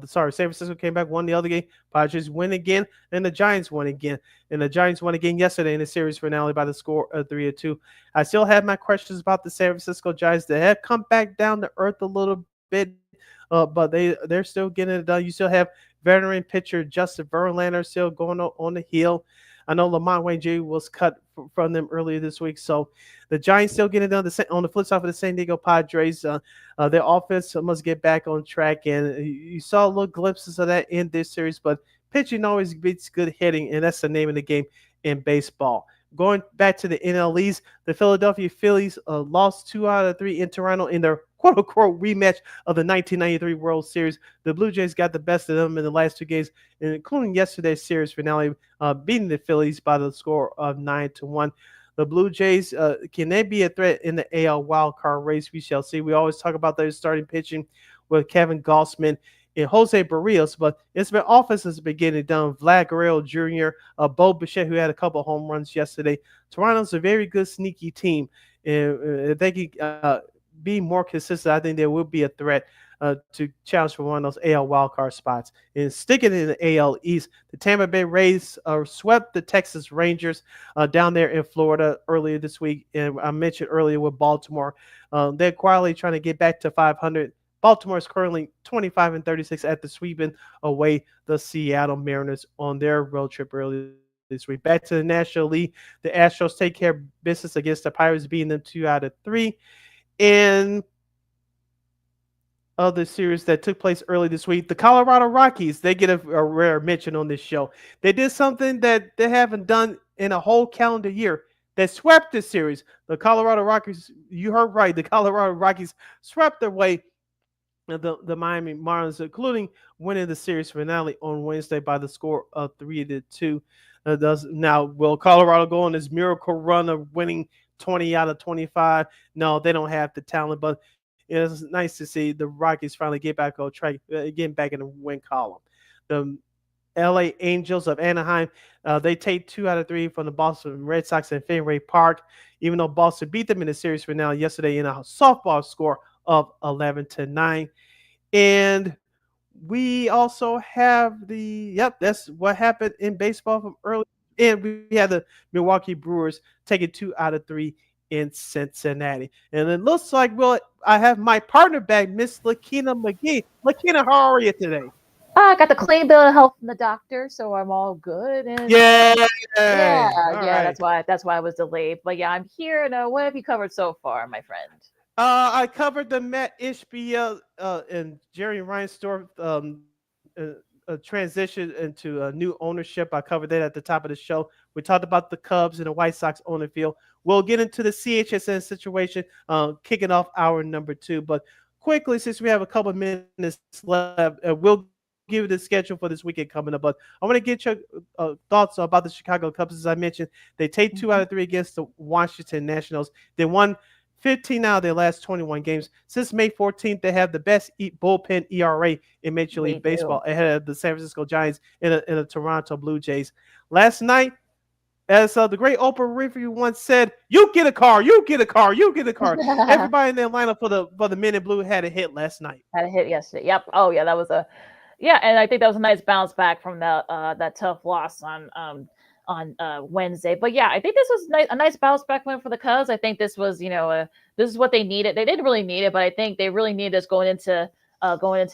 Francisco came back, won the other game. Padres win again, and the Giants won again. And the Giants won again yesterday in the series finale by the score of 3-2. I still have my questions about the San Francisco Giants. They have come back down to earth a little bit, but they're still getting it done. You still have veteran pitcher Justin Verlander still going on the hill. I know Lamont Wayne Jr. was cut from them earlier this week. So the Giants still getting it done. On the flip side of the San Diego Padres, their offense must get back on track. And you saw little glimpses of that in this series. But pitching always beats good hitting, and that's the name of the game in baseball. Going back to the NL East, the Philadelphia Phillies lost 2 out of 3 in Toronto in their quote-unquote rematch of the 1993 World Series. The Blue Jays got the best of them in the last 2 games, including yesterday's series finale, beating the Phillies by the score of 9-1. The Blue Jays, can they be a threat in the AL wildcard race? We shall see. We always talk about their starting pitching with Kevin Gausman and Jose Barrios, but it's been offenses been getting it done. Vlad Guerrero Jr., Bo Bichette, who had a couple home runs yesterday. Toronto's a very good, sneaky team. And if they can be more consistent, I think there will be a threat to challenge for one of those AL wildcard spots. And sticking in the AL East, the Tampa Bay Rays swept the Texas Rangers down there in Florida earlier this week. And I mentioned earlier with Baltimore, they're quietly trying to get back to 500. Baltimore is currently 25-36 after sweeping away the Seattle Mariners on their road trip earlier this week. Back to the National League, the Astros take care of business against the Pirates, beating them 2 out of 3. And other series that took place early this week, the Colorado Rockies, they get a rare mention on this show. They did something that they haven't done in a whole calendar year. They swept this series. The Colorado Rockies, you heard right, the Colorado Rockies swept their way the Miami Marlins, including winning the series finale on Wednesday by the score of 3-2. Now, will Colorado go on this miracle run of winning 20 out of 25? No, they don't have the talent, but it's nice to see the Rockies finally get back on track, getting back in the win column. The LA Angels of Anaheim, they take 2 out of 3 from the Boston Red Sox in Fenway Park, even though Boston beat them in the series finale yesterday in a softball score of 11-9. And we also have that's what happened in baseball from early. And we had the Milwaukee Brewers taking 2 out of 3 in Cincinnati. And it looks like, I have my partner back, Miss Lakina McGee. Lakina, how are you today? I got the clean bill of health from the doctor, so I'm all good. And yeah. Right. That's why I was delayed. But yeah, I'm here. And what have you covered so far, my friend? I covered the Matt Ishbia and Jerry Reinsdorf transition into a new ownership. I covered that at the top of the show. We talked about the Cubs and the White Sox on the field. We'll get into the CHSN situation, kicking off hour number 2. But quickly, since we have a couple of minutes left, we'll give you the schedule for this weekend coming up. But I want to get your thoughts about the Chicago Cubs. As I mentioned, they take 2 out of 3 against the Washington Nationals. They won 15 out of their last 21 games. Since May 14th, they have the best bullpen ERA in Major League Baseball, ahead of the San Francisco Giants and the Toronto Blue Jays. Last night, as the great Oprah Winfrey once said, "You get a car, you get a car, you get a car." Everybody in their lineup for the Men in Blue had a hit last night. Had a hit yesterday. Yep. Oh yeah, that was and I think that was a nice bounce back from that tough loss on on Wednesday. But yeah, I think this was a nice bounce back win for the Cubs. I think this was, this is what they needed. They didn't really need it, but I think they really needed this going into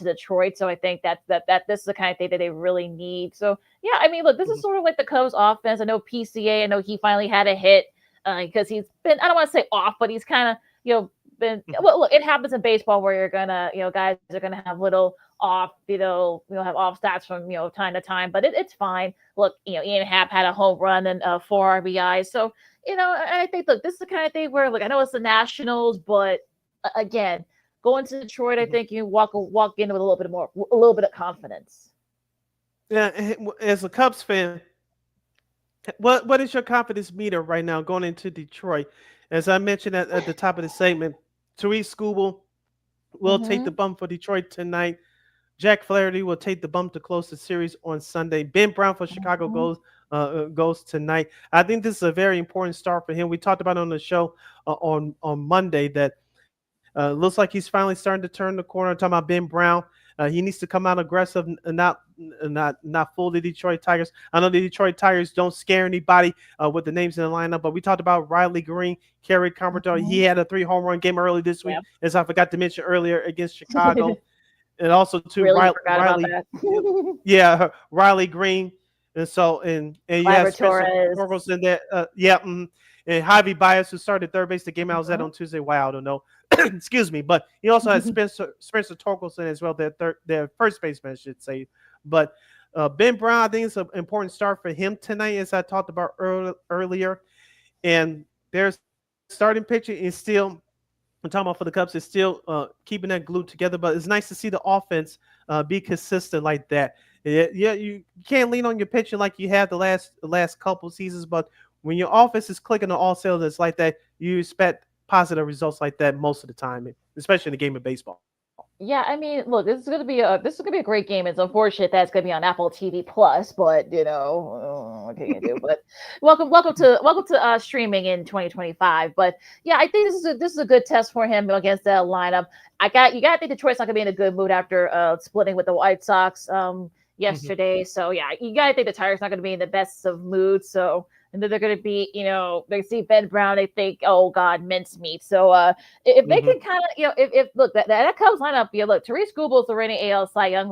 Detroit. So I think that this is the kind of thing that they really need. So yeah, I mean, look, this is sort of like the Cubs offense. I know PCA, I know he finally had a hit because he's been, I don't want to say off, but he's kind of, been, well, look, it happens in baseball where you're gonna, guys are gonna have little off, have off stats from, time to time, but it's fine. Look, Ian Happ had a home run and 4 RBIs. So, I think, look, this is the kind of thing where, look, I know it's the Nationals, but again, going to Detroit, I think you walk in with a little bit of confidence. Yeah, as a Cubs fan, what is your confidence meter right now going into Detroit? As I mentioned at the top of the segment, Tariq Skubal will take the bump for Detroit tonight. Jack Flaherty will take the bump to close the series on Sunday. Ben Brown for Chicago goes tonight. I think this is a very important start for him. We talked about on the show on Monday that looks like he's finally starting to turn the corner. I'm talking about Ben Brown. He needs to come out aggressive and not fool the Detroit Tigers. I know the Detroit Tigers don't scare anybody with the names in the lineup, but we talked about Riley Green, Kerry Comforter. He had a 3 home run game early this week, as I forgot to mention earlier, against Chicago. And also too Riley, Riley Green, and so and you have Spencer Torkelson in there, and Javi Baez, who started third base the game I was at on Tuesday. Wow, I don't know, excuse me, but he also has Spencer Torkelson as well, their first baseman, I should say. But Ben Brown, I think it's an important start for him tonight, as I talked about earlier, and their starting pitcher is still. I'm talking about for the Cubs is still keeping that glued together, but it's nice to see the offense be consistent like that. Yeah, you can't lean on your pitching like you have the last couple seasons, but when your offense is clicking on all cylinders like that, you expect positive results like that most of the time, especially in the game of baseball. Yeah, I mean, look, this is gonna be a great game. It's unfortunate that it's gonna be on Apple TV Plus, but what can you do? But welcome to streaming in 2025. But yeah, I think this is a good test for him against that lineup. You gotta think Detroit's not gonna be in a good mood after splitting with the White Sox yesterday. So yeah, you gotta think the Tigers not gonna be in the best of moods. So. And then they're going to be, they see Ben Brown, they think, oh God, mincemeat. So if they can kind of, if look, that Cubs lineup, look, Tariq Skubal is the reigning AL Cy Young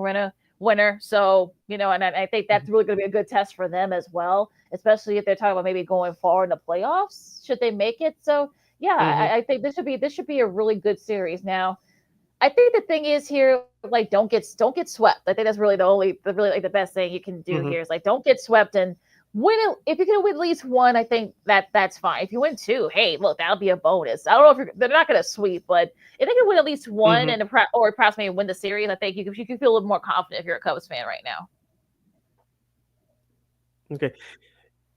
winner. So, and I think that's really going to be a good test for them as well, especially if they're talking about maybe going forward in the playoffs, should they make it. So yeah, I think this should be a really good series. Now, I think the thing is here, like, don't get swept. I think that's really the best thing you can do here is like, don't get swept and win it. If you can win at least one, I think that's fine. If you win 2, hey, look, that'll be a bonus. I don't know if they're not going to sweep, but if they can win at least one or perhaps maybe win the series, I think you can feel a little more confident if you're a Cubs fan right now. Okay.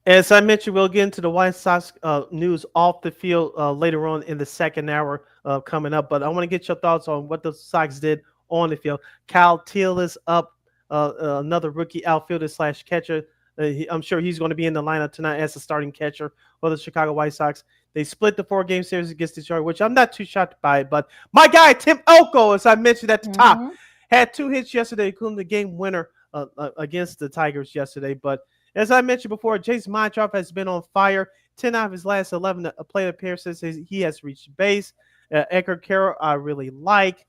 As I mentioned, we'll get into the White Sox news off the field later on in the second hour coming up, but I want to get your thoughts on what the Sox did on the field. Kyle Teel is up, another rookie outfielder / catcher. I'm sure he's going to be in the lineup tonight as a starting catcher for the Chicago White Sox. They split the 4-game series against Detroit, which I'm not too shocked by it. But my guy, Tim Elko, as I mentioned at the top, had 2 hits yesterday, including the game winner against the Tigers yesterday. But as I mentioned before, Jason Montroff has been on fire. 10 out of his last 11 plate appearances, he has reached base. Edgar Carroll, I really like.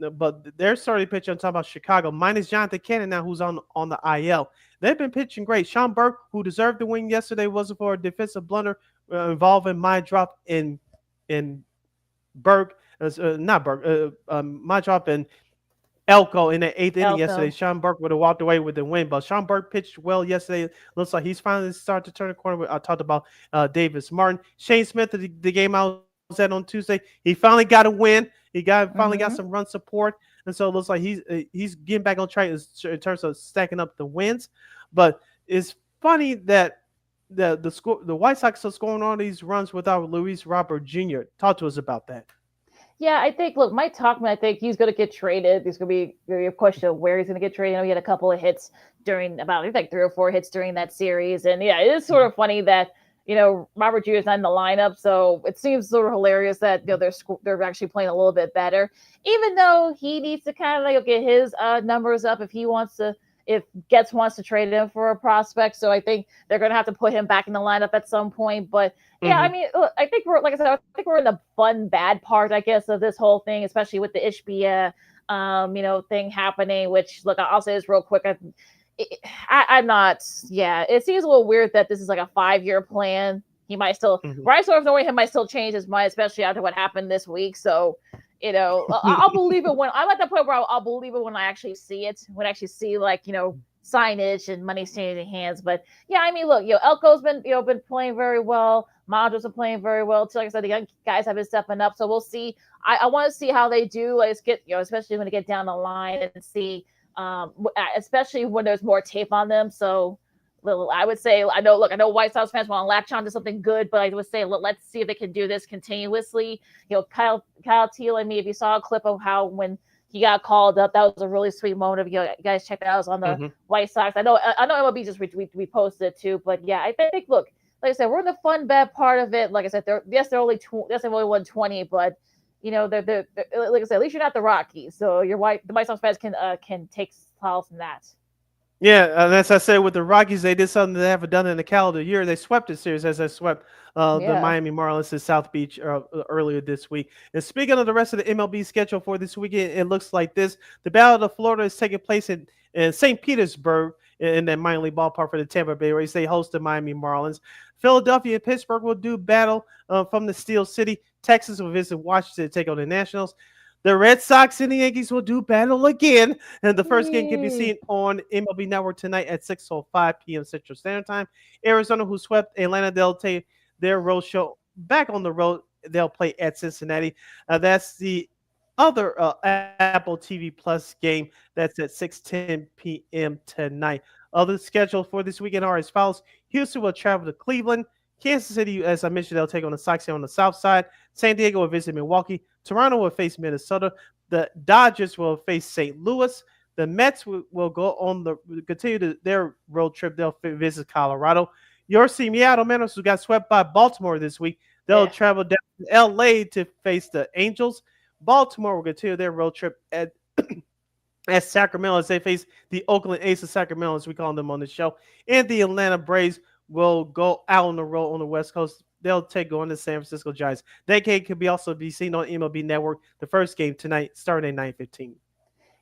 But their starting pitcher, I'm talking about Chicago, minus Jonathan Cannon now, who's on the IL. They've been pitching great. Sean Burke, who deserved the win yesterday, wasn't for a defensive blunder involving Montroff and Burke, Montroff and Elko in the 8th inning yesterday. Sean Burke would have walked away with the win, but Sean Burke pitched well yesterday. Looks like he's finally starting to turn the corner. I talked about Davis Martin. Shane Smith, the game I was at on Tuesday, he finally got a win. He finally got some run support, and so it looks like he's getting back on track in terms of stacking up the wins. But it's funny that the White Sox are scoring all these runs without Luis Robert Jr. Talk to us about that. Yeah, I think, look, Mike Tauchman, I think he's going to get traded. There's going to be a question of where he's going to get traded. I know he had a couple of hits during I think 3 or 4 hits during that series. And yeah, it is sort of funny that, Robert Jr. is not in the lineup. So it seems sort of hilarious that, they're actually playing a little bit better, even though he needs to kind of get his numbers up if he wants to if Getz wants to trade him for a prospect. So I think they're going to have to put him back in the lineup at some point. But yeah, I mean, look, I think we're, like I said, I think we're in the fun bad part, I guess, of this whole thing, especially with the Ishbia, thing happening. Which, look, I'll say this real quick. I'm not. Yeah, it seems a little weird that this is like a 5-year plan. He might still, Bryce Orf's knowing him might still change his mind, especially after what happened this week. So, I'll believe it when I'm at the point where I'll believe it when I actually see it, when I actually see signage and money staying in hands. But yeah, I mean, look, Elko's been playing very well. Modros been playing very well too. Like I said, the young guys have been stepping up. So we'll see. I want to see how they do. Let's get, especially when they get down the line and see, especially when there's more tape on them. So I would say, I know White Sox fans want to latch on to something good, but I would say, let's see if they can do this continuously. Kyle Teal and me, if you saw a clip of how when he got called up, that was a really sweet moment. If you guys check that out, it was on the White Sox. I know MLB just reposted it too, but yeah, I think, look, like I said, we're in the fun bad part of it. Like I said, they're only 120, but they're like I said, at least you're not the Rockies, so the White Sox fans can take solace from that. Yeah, and as I said, with the Rockies, they did something they haven't done in the calendar year. They swept the series as they swept the Miami Marlins in South Beach earlier this week. And speaking of the rest of the MLB schedule for this weekend, it looks like this. The Battle of Florida is taking place in St. Petersburg in that minor league ballpark for the Tampa Bay Rays. They host the Miami Marlins. Philadelphia and Pittsburgh will do battle from the Steel City. Texas will visit Washington to take on the Nationals. The Red Sox and the Yankees will do battle again. And the first game can be seen on MLB Network tonight at 6:05 p.m. Central Standard Time. Arizona, who swept Atlanta, they'll take their road show back on the road. They'll play at Cincinnati. That's the other Apple TV Plus game. That's at 6:10 p.m. tonight. Other schedule for this weekend are as follows. Houston will travel to Cleveland. Kansas City, as I mentioned, they'll take on the Sox here on the south side. San Diego will visit Milwaukee. Toronto will face Minnesota. The Dodgers will face St. Louis. The Mets will go continue their road trip. They'll visit Colorado. Your Seattle Mariners, who got swept by Baltimore this week, they'll travel down to L.A. to face the Angels. Baltimore will continue their road trip at Sacramento as they face the Oakland A's of Sacramento, as we call them on the show. And the Atlanta Braves will go out on the road on the West Coast. They'll take on the San Francisco Giants. That game can also be seen on MLB Network. The first game tonight, starting at 9:15.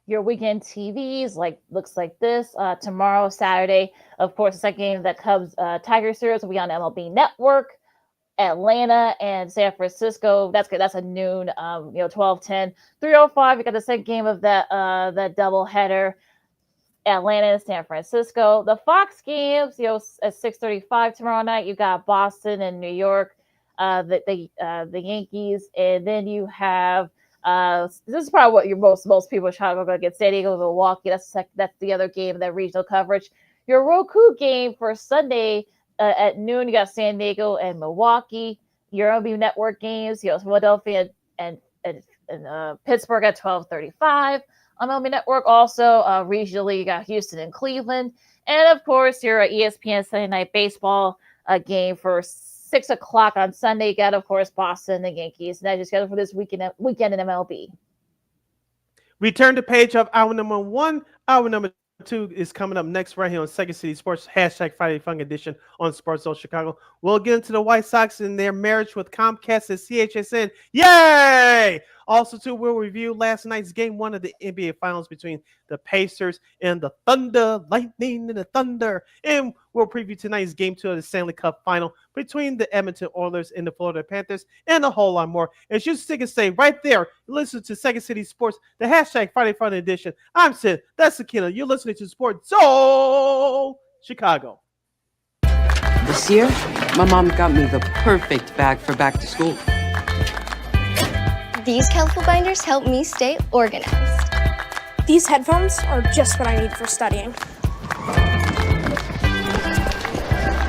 Your weekend TVs looks like this. Tomorrow, Saturday, of course, the second game of the Cubs Tiger series will be on MLB Network. Atlanta and San Francisco. That's a noon. 12:10, 3:05. We got the second game of that doubleheader. Atlanta and San Francisco. The Fox games, at 6:35 tomorrow night. You got Boston and New York, the Yankees, and then you have this is probably what most people are trying to get. San Diego, Milwaukee. That's the other game, that regional coverage. Your Roku game for Sunday at noon. You got San Diego and Milwaukee. Your MLB Network games, Philadelphia and Pittsburgh at 12:35. On MLB Network, also regionally, you got Houston and Cleveland, and of course your ESPN Sunday Night Baseball game for 6 o'clock on Sunday. You got, of course, Boston and the Yankees, and that's your schedule for this weekend in MLB. We turn the page of hour number 1. Hour number 2 is coming up next right here on Second City Sports, #Friday Fun Edition on Sports Zone Chicago. We'll get into the White Sox and their marriage with Comcast and CHSN. Yay! Also, too, we'll review last night's Game 1 of the NBA Finals between the Pacers and the Thunder, Lightning and the Thunder. And we'll preview tonight's Game 2 of the Stanley Cup Final between the Edmonton Oilers and the Florida Panthers, and a whole lot more. As you stick and stay right there, listen to Second City Sports, the #Friday Fun Edition. I'm Sid. That's Akila. You're listening to Sports Zone Chicago. This year, my mom got me the perfect bag for back to school. These colorful binders help me stay organized. These headphones are just what I need for studying.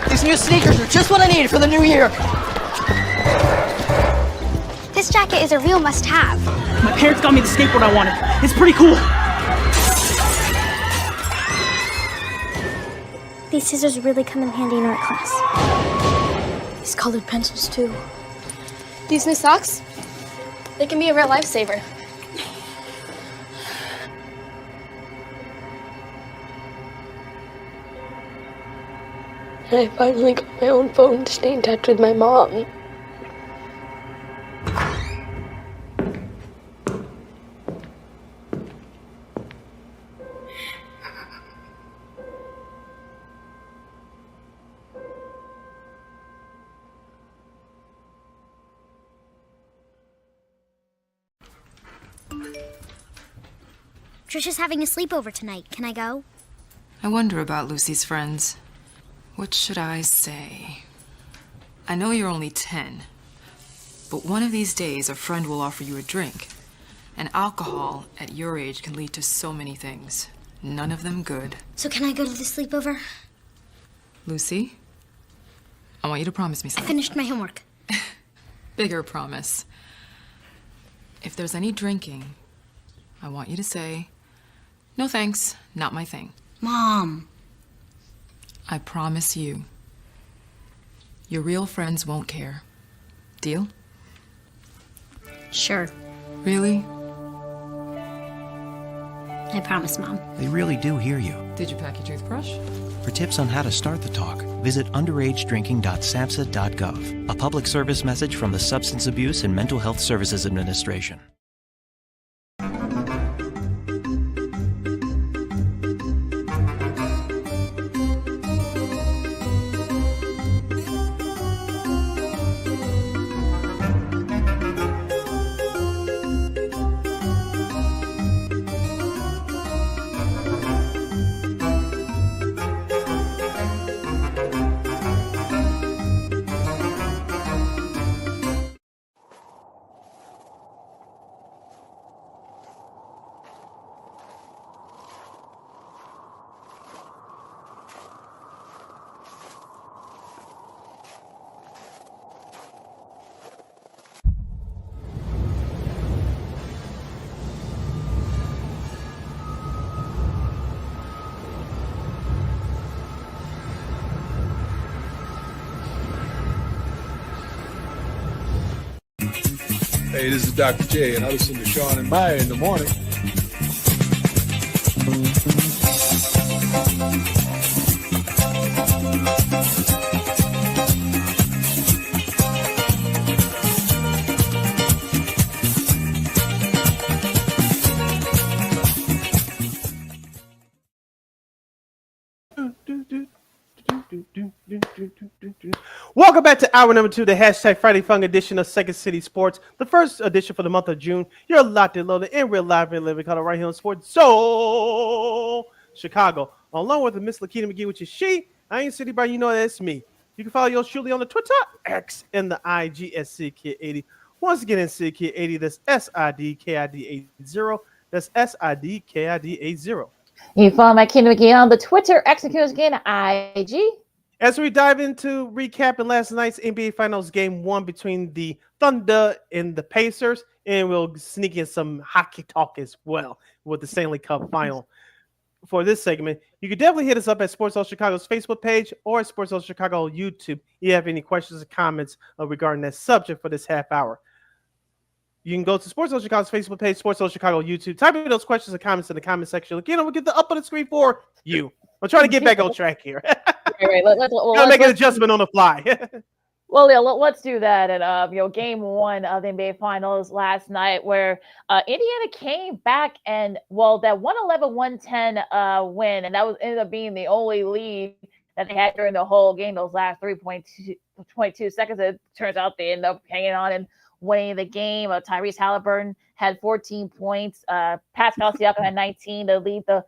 These new sneakers are just what I needed for the new year. This jacket is a real must-have. My parents got me the skateboard I wanted. It's pretty cool. These scissors really come in handy in art class. These colored pencils, too. These new socks, they can be a real lifesaver. And I finally got my own phone to stay in touch with my mom. Trisha's having a sleepover tonight. Can I go? I wonder about Lucy's friends. What should I say? I know you're only 10, but one of these days a friend will offer you a drink. And alcohol at your age can lead to so many things. None of them good. So can I go to the sleepover? Lucy, I want you to promise me I something. finished my homework. Bigger promise. If there's any drinking, I want you to say, "No thanks, not my thing." Mom. I promise you. Your real friends won't care. Deal? Sure. Really? I promise, Mom. They really do hear you. Did you pack your toothbrush? For tips on how to start the talk, visit underagedrinking.samhsa.gov. A public service message from the Substance Abuse and Mental Health Services Administration. Hey, this is Dr. J, and I listen to Sean and Maya in the morning. Welcome back to hour number 2, the hashtag Friday Fun edition of Second City Sports, the first edition for the month of June. You're locked and loaded in real live and living color right here on Sports Soul Chicago, along with Miss Lakita McGee, which is she. I ain't City Bar, you know that's me. You can follow yours truly on the Twitter, X, and the IG at SidKid80. Once again, in SidKid80, that's SIDKID80. That's SIDKID80. You can follow my Kid McGee on the Twitter, X, and again, IG. As we dive into recapping last night's NBA Finals Game 1 between the Thunder and the Pacers, and we'll sneak in some hockey talk as well with the Stanley Cup Final. For this segment, you can definitely hit us up at Sports All Chicago's Facebook page or at Sports All Chicago YouTube if you have any questions or comments regarding that subject for this half hour. You can go to Sports All Chicago's Facebook page, Sports All Chicago YouTube. Type in those questions and comments in the comment section. Again, we'll get the up on the screen for you. I'm trying to get back on track here. Right, Gotta make an adjustment on the fly. Well, yeah, let's do that. And game 1 of the NBA Finals last night, where Indiana came back and that 111-110 win, and that ended up being the only lead that they had during the whole game. Those last 3.2 seconds, it turns out they ended up hanging on and winning the game. Tyrese Halliburton had 14 points. Pascal Siakam had 19 to lead the.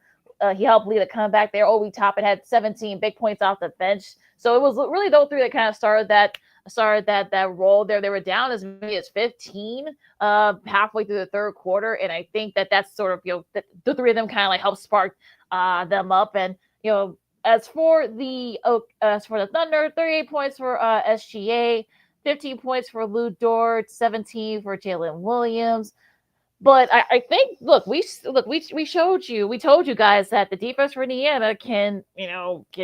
He helped lead a comeback there. Obi Toppin had 17 big points off the bench. So it was really those three that kind of started that role there. They were down as many as 15 halfway through the third quarter, and I think that's sort of the three of them kind of like helped spark them up. And as for the Thunder, 38 points for SGA, 15 points for Lou Dort, 17 for Jalen Williams. But I think, we told you guys that the defense for Indiana can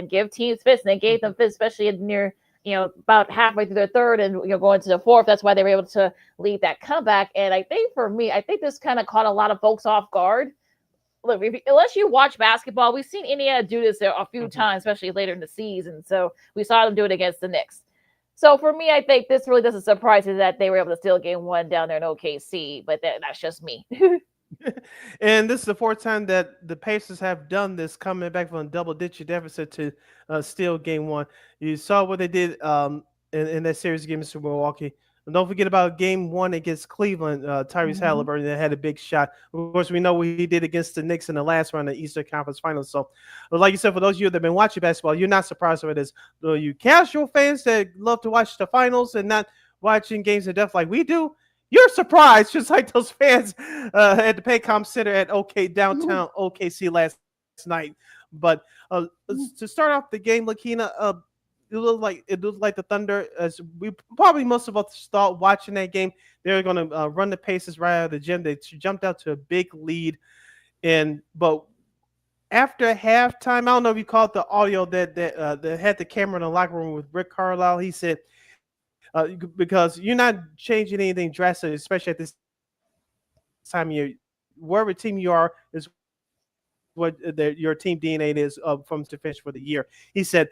give teams fits, and they gave them fits, especially near, about halfway through the third and going to the fourth. That's why they were able to lead that comeback. And I think for me, this kind of caught a lot of folks off guard look, unless you watch basketball, we've seen Indiana do this a few times, especially later in the season. So we saw them do it against the Knicks. So for me, I think this really doesn't surprise me that they were able to steal game one down there in OKC, but that's just me. And this is the fourth time that the Pacers have done this, coming back from a double-digit deficit to steal game one. You saw what they did in that series against Milwaukee. And don't forget about game one against Cleveland. Tyrese Halliburton that had a big shot. Of course, we know what he did against the Knicks in the last round of the Eastern Conference Finals. So, like you said, for those of you that have been watching basketball, you're not surprised with this. You casual fans that love to watch the finals and not watching games in depth like we do, you're surprised, just like those fans at the Paycom Center at downtown OKC last night. But to start off the game, Lakina, it looked like the Thunder, as we probably most of us thought watching that game, they were going to run the Pacers right out of the gym. They jumped out to a big lead, but after halftime, I don't know if you caught the audio that had the camera in the locker room with Rick Carlisle. He said, because you're not changing anything drastic, especially at this time of year. Wherever team you are is what your team DNA is from to finish for the year. He said,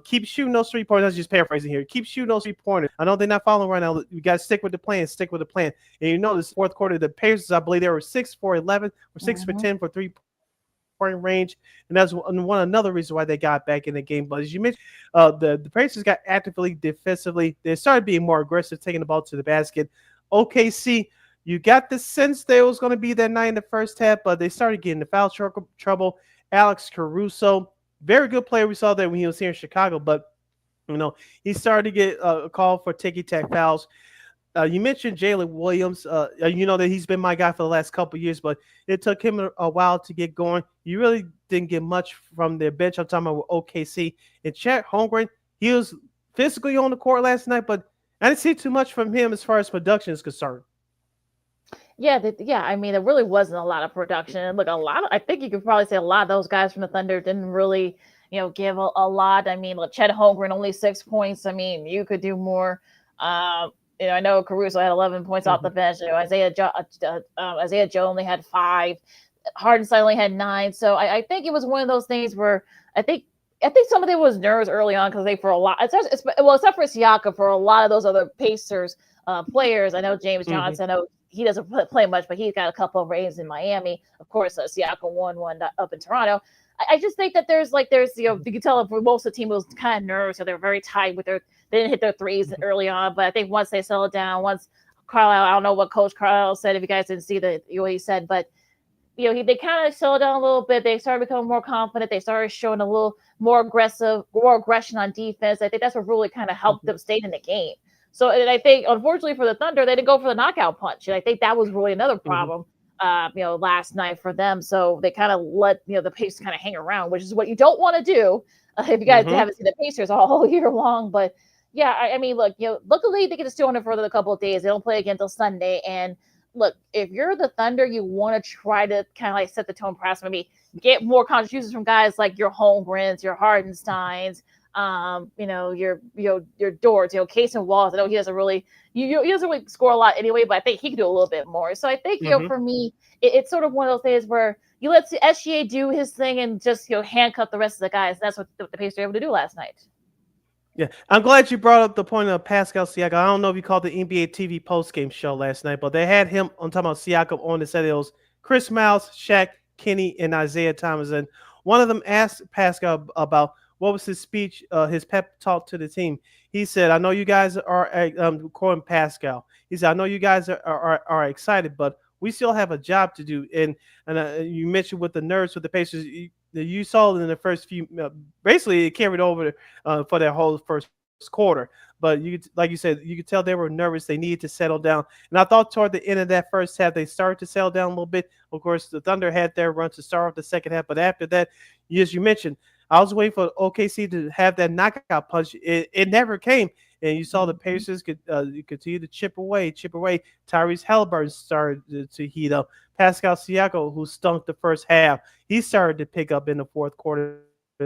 keep shooting those 3 pointers. I was just paraphrasing here. Keep shooting those 3 pointers. I know they're not following right now. You got to stick with the plan. Stick with the plan. And this fourth quarter, the Pacers, I believe they were 6 for 11 or 6 for 10 for 3-point range, and that's another reason why they got back in the game. But as you mentioned, the Pacers got actively defensively. They started being more aggressive, taking the ball to the basket. OKC, you got the sense there was going to be that night in the first half, but they started getting the foul trouble. Alex Caruso, very good player. We saw that when he was here in Chicago, but he started to get a call for ticky-tack fouls. You mentioned Jalen Williams. You know that he's been my guy for the last couple of years, but it took him a while to get going. You really didn't get much from their bench. I'm talking about OKC. And Chet Holmgren, he was physically on the court last night, but I didn't see too much from him as far as production is concerned. Yeah, I mean, there really wasn't a lot of production. And look, I think you could probably say a lot of those guys from the Thunder didn't really, give a lot. I mean, Chet Holmgren, only 6 points. I mean, you could do more. I know Caruso had 11 points off the bench. Isaiah Joe only had 5. Hardenstein only had 9. So I think it was one of those things where I think some of it was nerves early on because except for Siakam, for a lot of those other Pacers players. I know James Johnson. I know he doesn't play much, but he's got a couple of rings in Miami. Of course, Siakam won one up in Toronto. I just think that there's you can tell for most of the team it was kind of nervous, so they're very tight they didn't hit their threes early on, but I think once they settled down, once Carlisle, I don't know what Coach Carlisle said if you guys didn't see what he said, but they kind of settled down a little bit. They started becoming more confident. They started showing a little more aggression on defense. I think that's what really kind of helped them stay in the game. So, and I think, unfortunately for the Thunder, they didn't go for the knockout punch. And I think that was really another problem, last night for them. So they kind of let, the Pacers kind of hang around, which is what you don't want to do if you guys haven't seen the Pacers all year long. But, yeah, I mean, look, luckily they get to stay on it for a couple of days. They don't play again until Sunday. And, look, if you're the Thunder, you want to try to kind of set the tone, perhaps maybe get more contributions from guys like your Holmgrens, your Hardensteins, your Dortz, Case and Walls. I know he doesn't really score a lot anyway, but I think he could do a little bit more. So I think, for me, it's sort of one of those days where you let SGA do his thing and just, handcuff the rest of the guys. That's what the Pacers were able to do last night. Yeah, I'm glad you brought up the point of Pascal Siakam. I don't know if you called the NBA TV postgame show last night, but they had him on talking about Siakam on the set. It was Chris Miles, Shaq, Kenny, and Isaiah Thomas. And one of them asked Pascal about what was his speech, his pep talk to the team. He said, I know you guys are, quoting Pascal, he said, I know you guys are excited, but we still have a job to do. And you mentioned with the nerves with the Pacers, you saw it in the first few, basically it carried over for their whole first quarter. But like you said, you could tell they were nervous. They needed to settle down. And I thought toward the end of that first half, they started to settle down a little bit. Of course, the Thunder had their run to start off the second half. But after that, as you mentioned, I was waiting for OKC to have that knockout punch. It never came. And you saw the Pacers continue to chip away. Tyrese Halliburton started to heat up. Pascal Siakam, who stunk the first half, he started to pick up in the fourth quarter.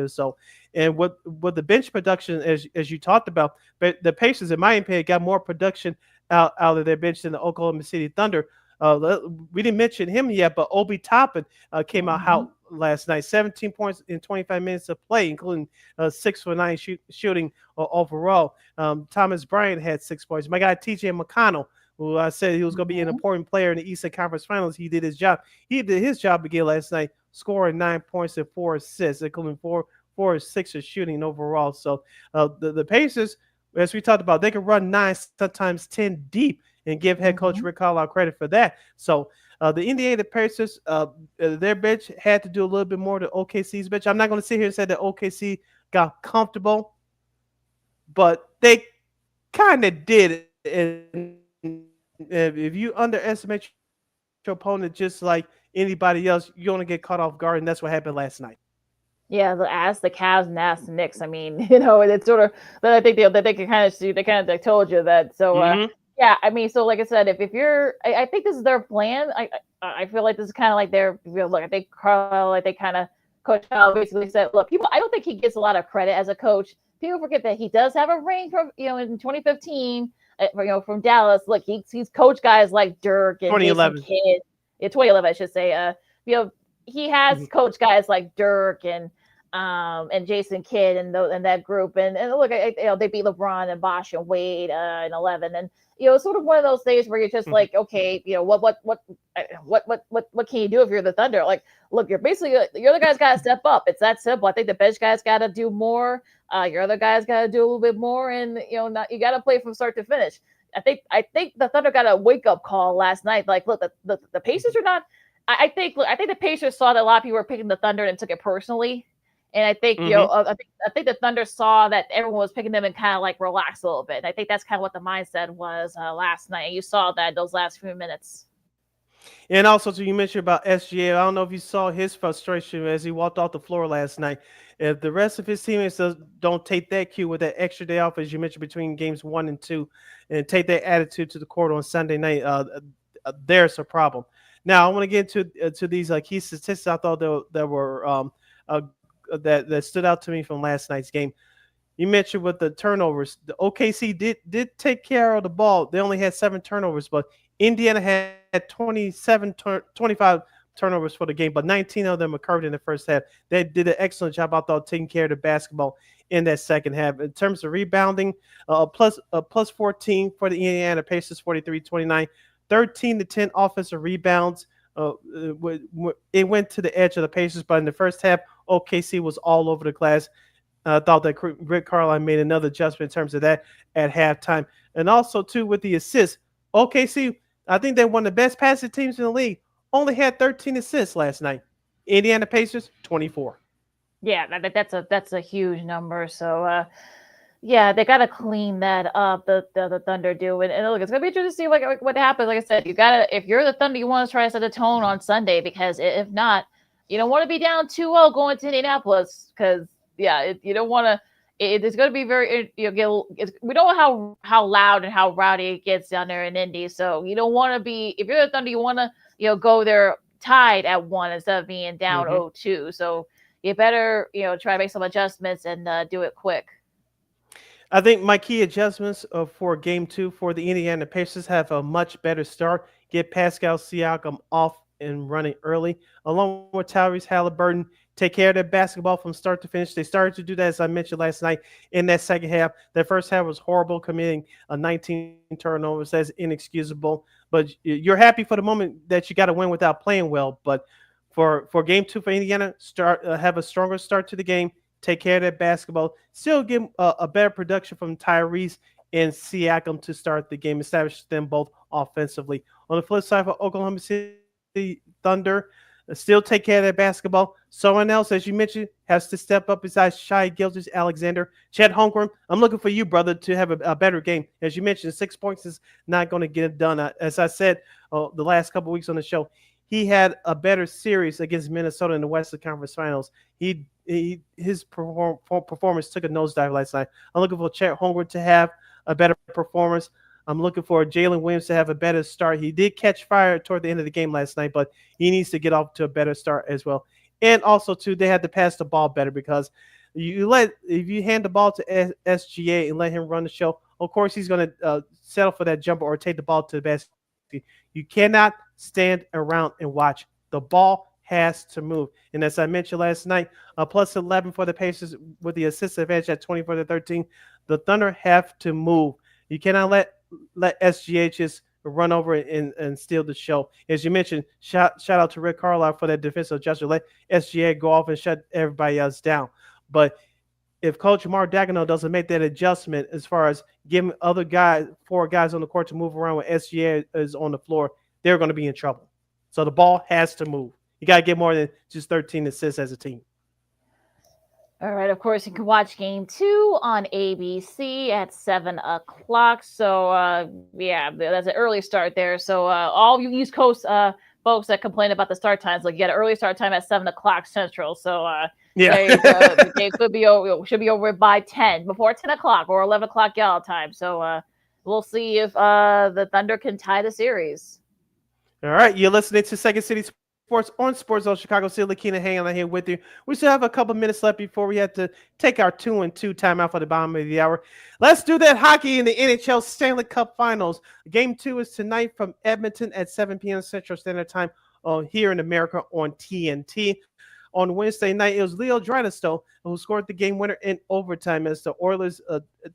So, and with the bench production, as you talked about, but the Pacers, in my opinion, got more production out of their bench than the Oklahoma City Thunder. We didn't mention him yet, but Obi Toppin came out last night. 17 points in 25 minutes of play, including 6 for 9 shooting overall. Thomas Bryant had 6 points. My guy TJ McConnell, who I said he was going to be an important player in the Eastern Conference Finals, he did his job. He did his job again last night, scoring 9 points and 4 assists, including 4 or 6 of shooting overall. So the Pacers, as we talked about, they can run 9, sometimes 10 deep, and give head coach Rick Carlisle credit for that. So the Indiana Pacers, their bench had to do a little bit more to OKC's bench. I'm not going to sit here and say that OKC got comfortable, but they kind of did. And if you underestimate your opponent just like anybody else, you're going to get caught off guard, and that's what happened last night. Yeah, ask the Cavs and ask the Knicks. I mean, it's sort of that I think they can kind of see. They kind of told you that. So yeah, I mean, so like I said, if you're, I think this is their plan. I feel like this is kind of like their look. I think Carlisle, like they kind of Coach Carlisle basically said, look, people. I don't think he gets a lot of credit as a coach. People forget that he does have a ring from in 2015. From Dallas. Look, he's coached guys like Dirk and 2011. Jason Kidd. 2011, I should say. He has coached guys like Dirk and Jason Kidd and that group. And look, they beat LeBron and Bosh and Wade in 11. And it's sort of one of those days where you're just like, okay, what can you do if you're the Thunder? Like, look, you're the guys got to step up. It's that simple. I think the bench guys got to do more. Your other guys got to do a little bit more, and you got to play from start to finish. I think the Thunder got a wake up call last night. Like, look, the Pacers are not. I think the Pacers saw that a lot of people were picking the Thunder and took it personally. And I think I think the Thunder saw that everyone was picking them and kind of like relax a little bit. And I think that's kind of what the mindset was last night. You saw that those last few minutes. And also, you mentioned about SGA. I don't know if you saw his frustration as he walked off the floor last night. If the rest of his teammates don't take that cue with that extra day off, as you mentioned, between games 1 and 2, and take that attitude to the court on Sunday night, there's a problem. Now, I want to get into these key statistics I thought that were that stood out to me from last night's game. You mentioned with the turnovers, the OKC did take care of the ball. They only had 7 turnovers, but Indiana had 25 turnovers for the game, but 19 of them occurred in the first half. They did an excellent job, I thought, taking care of the basketball in that second half. In terms of rebounding, plus 14 for the Indiana Pacers, 43-29, 13-10 offensive rebounds. It went to the edge of the Pacers, but in the first half, OKC was all over the glass. I thought that Rick Carlisle made another adjustment in terms of that at halftime. And also, too, with the assists, OKC, I think they're one of the best passing teams in the league, only had 13 assists last night. Indiana Pacers, 24. Yeah, that's a huge number. So, yeah, they got to clean that up. The Thunder do, and look, it's gonna be interesting to see what happens. Like I said, if you're the Thunder, you want to try to set the tone on Sunday, because if not, you don't want to be down 2-0 going to Indianapolis, because you don't want to. It's going to be very. We don't know how loud and how rowdy it gets down there in Indy, so you don't want to be. If you're the Thunder, you want to go there tied at 1 instead of being down 0-2. So you better try to make some adjustments and do it quick. I think my key adjustments for Game 2 for the Indiana Pacers have a much better start. Get Pascal Siakam off and running early, along with Tyrese Halliburton. Take care of their basketball from start to finish. They started to do that, as I mentioned last night, in that second half. Their first half was horrible, committing 19 turnovers. That's inexcusable. But you're happy for the moment that you got to win without playing well. But for Game 2 for Indiana, have a stronger start to the game. Take care of that basketball. Still get a better production from Tyrese and Siakam to start the game, establish them both offensively. On the flip side, for Oklahoma City Thunder, still take care of that basketball. Someone else, as you mentioned, has to step up besides Shai Gilgeous-Alexander. Chet Holmgren, I'm looking for you, brother, to have a better game. As you mentioned, 6 points is not going to get it done. As I said the last couple of weeks on the show, he had a better series against Minnesota in the Western Conference Finals. His performance took a nosedive last night. I'm looking for Chet Holmgren to have a better performance. I'm looking for Jalen Williams to have a better start. He did catch fire toward the end of the game last night, but he needs to get off to a better start as well. And also, too, they had to pass the ball better, because if you hand the ball to SGA and let him run the show, of course he's going to settle for that jumper or take the ball to the basket. You cannot stand around and watch. The ball has to move. And as I mentioned last night, a plus 11 for the Pacers with the assist advantage at 24-13. The Thunder have to move. You cannot let SGHs run over and steal the show. As you mentioned, shout out to Rick Carlisle for that defensive adjustment. Let SGA go off and shut everybody else down. But if Coach Mark Dagnall doesn't make that adjustment as far as giving other guys, 4 guys on the court to move around when SGA is on the floor, they're going to be in trouble. So the ball has to move. You got to get more than just 13 assists as a team. All right, of course, you can watch Game 2 on ABC at 7 o'clock. So, yeah, that's an early start there. So all you East Coast folks that complain about the start times, like you got an early start time at 7 o'clock Central. So, there you go. The game should be over by 10, before 10 o'clock or 11 o'clock y'all time. So we'll see if the Thunder can tie the series. All right, you're listening to Second City Sports on Sports Zone Chicago. City Lakina hanging out here with you. We still have a couple minutes left before we have to take our 2-2 timeout for the bottom of the hour. Let's do that hockey in the NHL Stanley Cup Finals. Game 2 is tonight from Edmonton at 7 p.m. Central Standard Time here in America on TNT. On Wednesday night, it was Leo Draisaitl who scored the game winner in overtime as the Oilers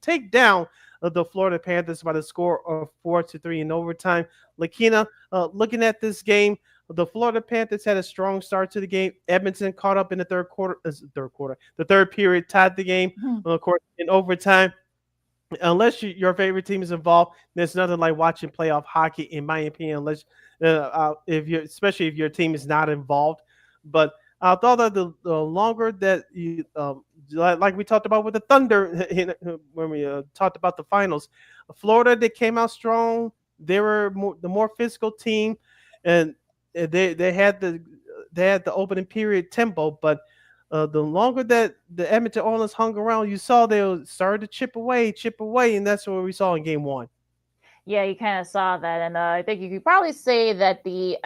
take down the Florida Panthers by the score of 4-3 in overtime. Lakina, looking at this game, the Florida Panthers had a strong start to the game. Edmonton caught up in the the third period, tied the game, of course, in overtime. Unless your favorite team is involved, there's nothing like watching playoff hockey, in my opinion. Unless especially if your team is not involved. But I thought that the longer that you, like we talked about with the Thunder when we talked about the finals, Florida, they came out strong. They were the more physical team, and they had the opening period tempo. But the longer that the Edmonton Oilers hung around, you saw they started to chip away, and that's what we saw in Game 1. Yeah, you kind of saw that, and I think you could probably say that the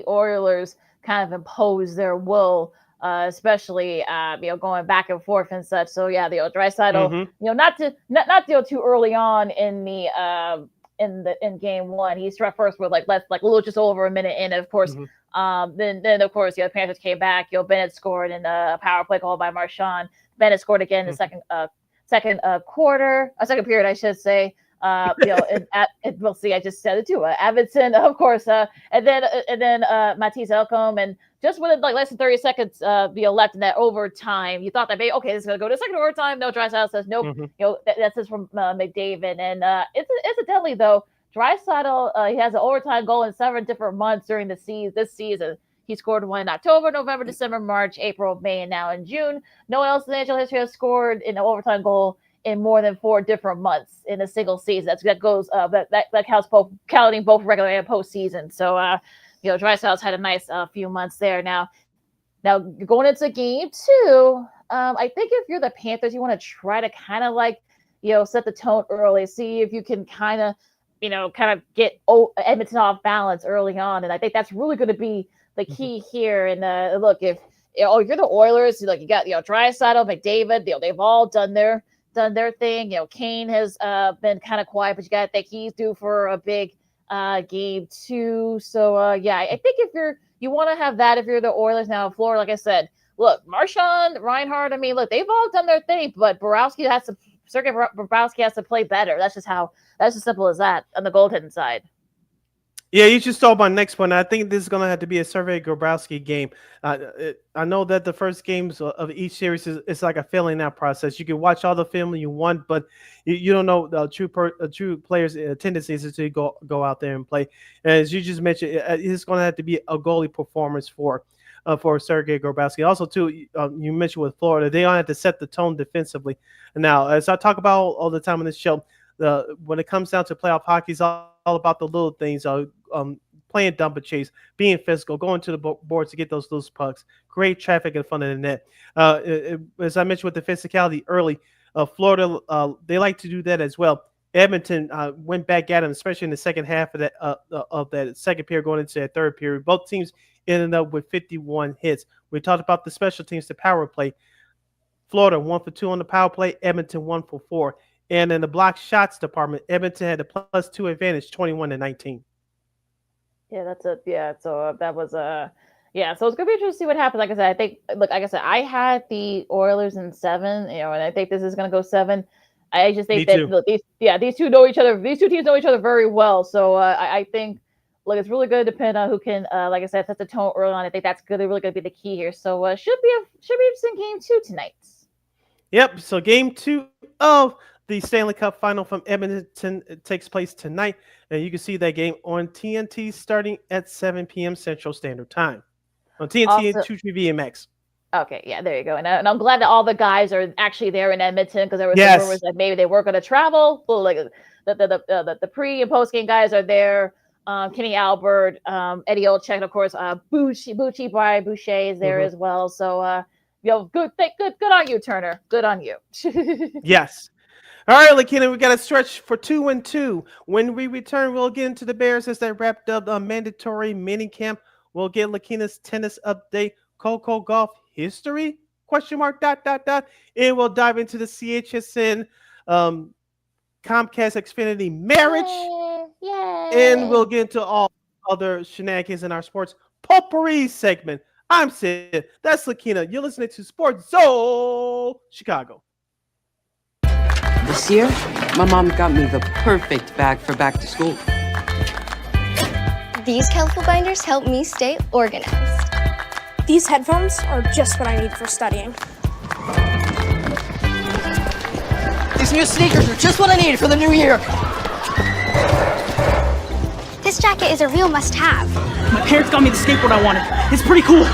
Oilers kind of imposed their will, especially going back and forth and such. So yeah, the Draisaitl, not to too early on in the in Game 1, he struck first with like a little just over a minute in. Of course, then of course the Panthers came back. Bennett scored in a power play called by Marchand. Bennett scored again in the second period, I should say. We'll see. I just said it too. Edmonton, of course, and then Matisse Elcom, and just within like less than 30 seconds, left in that overtime. You thought that maybe this is gonna go to second overtime. No, Draisaitl says nope. That's just from McDavid, and incidentally though, Draisaitl he has an overtime goal in 7 different months during this season. He scored one in October, November, December, March, April, May, and now in June. No one else in NHL history has scored an overtime goal in more than 4 different months in a single season. That counts counting both regular and postseason. So Draisaitl's had a nice few months there. Now going into Game 2, I think if you're the Panthers, you want to try to kind of set the tone early, see if you can kind of get Edmonton off balance early on, and I think that's really going to be the key here. And look, if you're the Oilers, you got Draisaitl, McDavid, they've all done their thing. Kane has been kind of quiet, but you got to think he's due for a big Game 2. So I think if you want to have that, if you're the Oilers. Now Florida, like I said, look, Marchand, Reinhart, they've all done their thing, but Sergei Bobrovsky has to play better. That's as simple as that on the goaltending side. Yeah, you just saw my next point. I think this is going to have to be a Sergei Bobrovsky game. I know that the first games of each series is like a filling out process. You can watch all the film you want, but you don't know the true players' tendencies to go out there and play. As you just mentioned, it's going to have to be a goalie performance for Sergei Bobrovsky. Also, too, you mentioned with Florida, they don't have to set the tone defensively. Now, as I talk about all the time on this show, when it comes down to playoff hockey, it's all about the little things. Playing dump and chase, being physical, going to the boards to get those loose pucks, create traffic in front of the net. As I mentioned with the physicality early, Florida, they like to do that as well. Edmonton went back at them, especially in the second half of that second period going into that third period. Both teams ended up with 51 hits. We talked about the special teams, the power play. Florida 1 for 2 on the power play, Edmonton 1 for 4. And in the block shots department, Edmonton had a +2 advantage, 21-19. Yeah, that's it. Yeah, so that was yeah, so it's gonna be interesting to see what happens. Like I said, I think, look, like I said, I had the Oilers in 7, and I think this is gonna go 7. I just think that look, these two know each other. These two teams know each other very well. So I think, look, it's really going to depend on who can, like I said, set the tone early on. I think that's really going to be the key here. So should be interesting game 2 tonight. Yep. So game 2 of the Stanley Cup Final from Edmonton takes place tonight, and you can see that game on TNT starting at 7 p.m. Central Standard Time on TNT and 2TV MX. Okay, yeah, there you go. And I'm glad that all the guys are actually there in Edmonton, because there was some rumors that maybe they were going to travel. Well, like the pre and post game guys are there. Kenny Albert, Eddie Olczyk, of course. Bucci, Brian Boucher is there as well. So good on you, Turner. Good on you. Yes. All right, Lakina, we got to stretch for 2-2. When we return, we'll get into the Bears as they wrapped up a mandatory mini camp. We'll get Lakina's tennis update, Coco golf history, ? And we'll dive into the CHSN Comcast Xfinity marriage. Yay. And we'll get into all other shenanigans in our sports potpourri segment. I'm Sid. That's Lakina. You're listening to Sports Zone Chicago. This year, my mom got me the perfect bag for back to school. These colorful binders help me stay organized. These headphones are just what I need for studying. These new sneakers are just what I needed for the new year. This jacket is a real must-have. My parents got me the skateboard I wanted. It's pretty cool.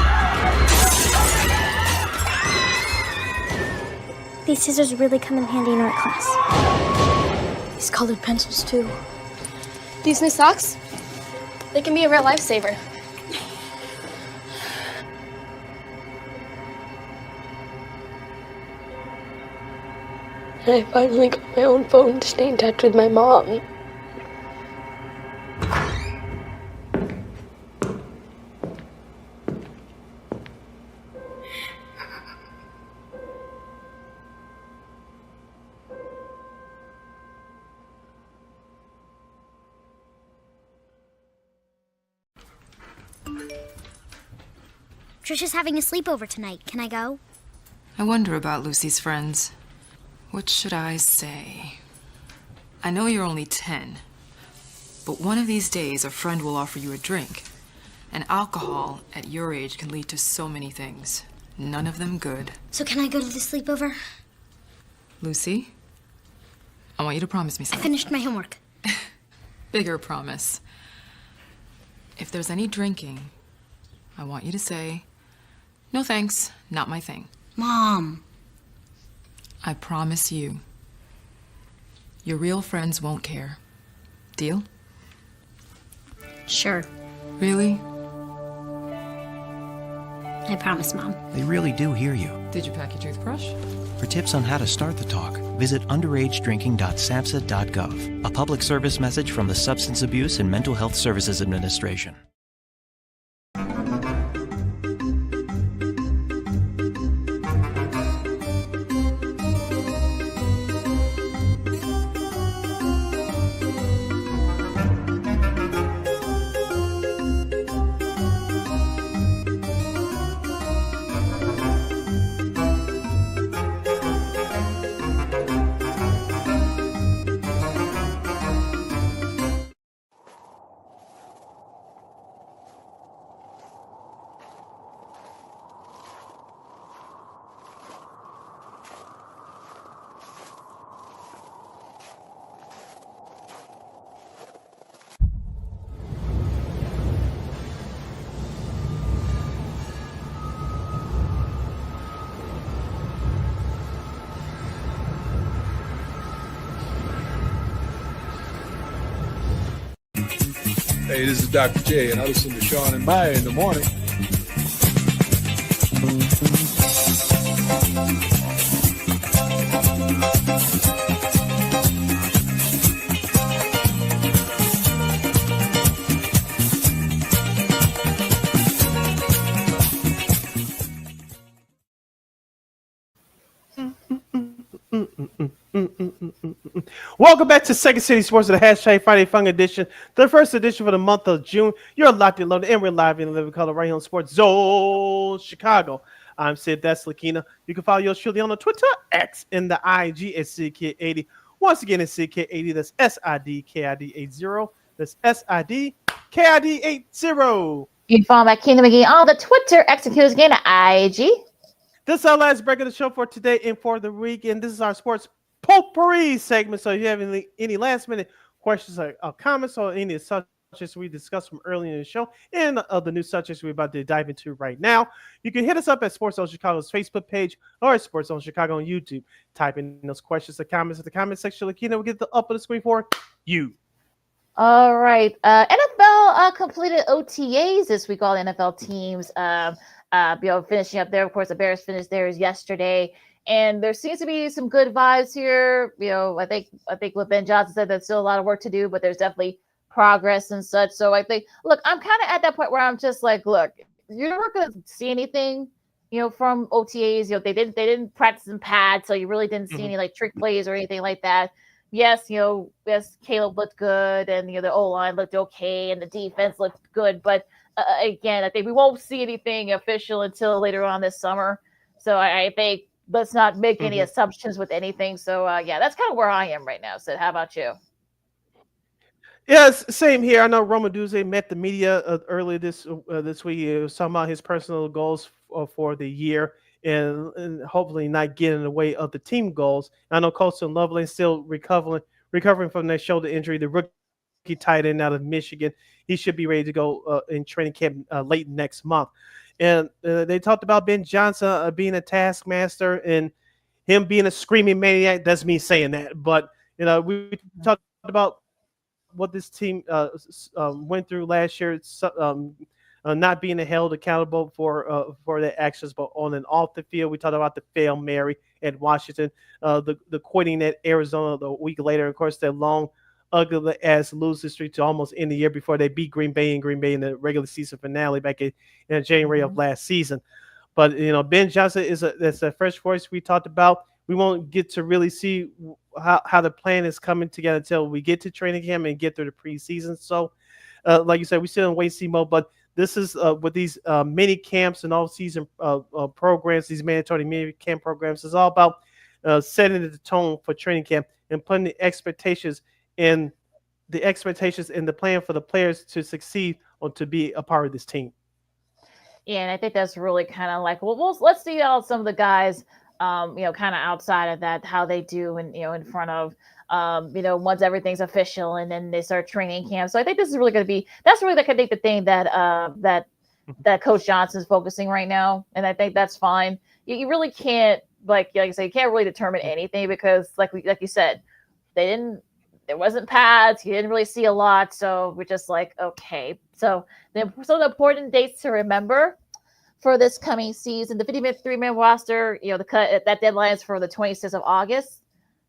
These scissors really come in handy in art class. These colored pencils, too. These new socks, they can be a real lifesaver. I finally got my own phone to stay in touch with my mom. Trisha's having a sleepover tonight. Can I go? I wonder about Lucy's friends. What should I say? I know you're only 10, but one of these days a friend will offer you a drink. And alcohol at your age can lead to so many things. None of them good. So can I go to the sleepover? Lucy, I want you to promise me I something. finished my homework. Bigger promise. If there's any drinking, I want you to say, "No thanks, not my thing." Mom. I promise you. Your real friends won't care. Deal? Sure. Really? I promise, Mom. They really do hear you. Did you pack your toothbrush? For tips on how to start the talk, visit underagedrinking.samhsa.gov, a public service message from the Substance Abuse and Mental Health Services Administration. Hey, this is Dr. J, and I listen to Sean and Maya in the morning. Welcome back to Second City Sports, the hashtag Friday Fun Edition, the first edition for the month of June. You're locked and loaded, and we're live in living color right here on Sports Zone Chicago. I'm Sid, that's Lakina. You can follow yours truly on the Twitter, X, and the IG at SidKid80. Once again, it's SidKid80. That's SIDKID80. That's SIDKID80. You can follow my Kingdom McGee on the Twitter, executes again at IG. This is our last break of the show for today and for the week, and this is our sports potpourri segment. So if you have any last minute questions or comments or any subjects we discussed from earlier in the show and the new subjects we're about to dive into right now, you can hit us up at Sports Zone Chicago's Facebook page or at Sports Zone Chicago on YouTube. Type in those questions or comments in the comment section. Lakina will get the up on the screen for you. All right. NFL completed OTAs this week. All the NFL teams, finishing up there. Of course, the Bears finished theirs yesterday. And there seems to be some good vibes here. I think what Ben Johnson said, there's still a lot of work to do, but there's definitely progress and such. So I think, look, I'm kind of at that point where I'm just like, look, you're not going to see anything, from OTAs. They didn't practice in pads, so you really didn't see any like trick plays or anything like that. Yes, yes, Caleb looked good, and the O-line looked okay, and the defense looked good. But again, I think we won't see anything official until later on this summer. So I think, let's not make any assumptions with anything. So, that's kind of where I am right now. Sid, how about you? Yes, same here. I know Roma Duze met the media earlier this week. He was talking about his personal goals for the year and hopefully not getting in the way of the team goals. I know Colston Loveland still recovering from that shoulder injury. The rookie tight end out of Michigan, he should be ready to go in training camp late next month. And they talked about Ben Johnson being a taskmaster and him being a screaming maniac. That's me saying that. But, we talked about what this team went through last year. Not being held accountable for their actions, but on and off the field. We talked about the fail Mary at Washington, the quitting at Arizona the week later. Of course, their long, ugly ass losing streak to almost end the year before they beat Green Bay in the regular season finale back in January of last season. But Ben Johnson that's a fresh voice we talked about. We won't get to really see how the plan is coming together until we get to training camp and get through the preseason. So, like you said, we still in wait see mode. But this is with these mini camps and all season programs, these mandatory mini camp programs, is all about setting the tone for training camp and putting the expectations and the plan for the players to succeed or to be a part of this team. Yeah, and I think that's really kind of like, let's see how some of the guys, kind of outside of that, how they do and in front of, once everything's official and then they start training camp. So I think this is really going to be, that's really the thing that Coach Johnson's focusing right now, and I think that's fine. You really can't like I say, you can't really determine anything because like you said, there wasn't pads. You didn't really see a lot. So we're just like, okay. So the important dates to remember for this coming season, the 53-man roster, that deadline is for the 26th of August.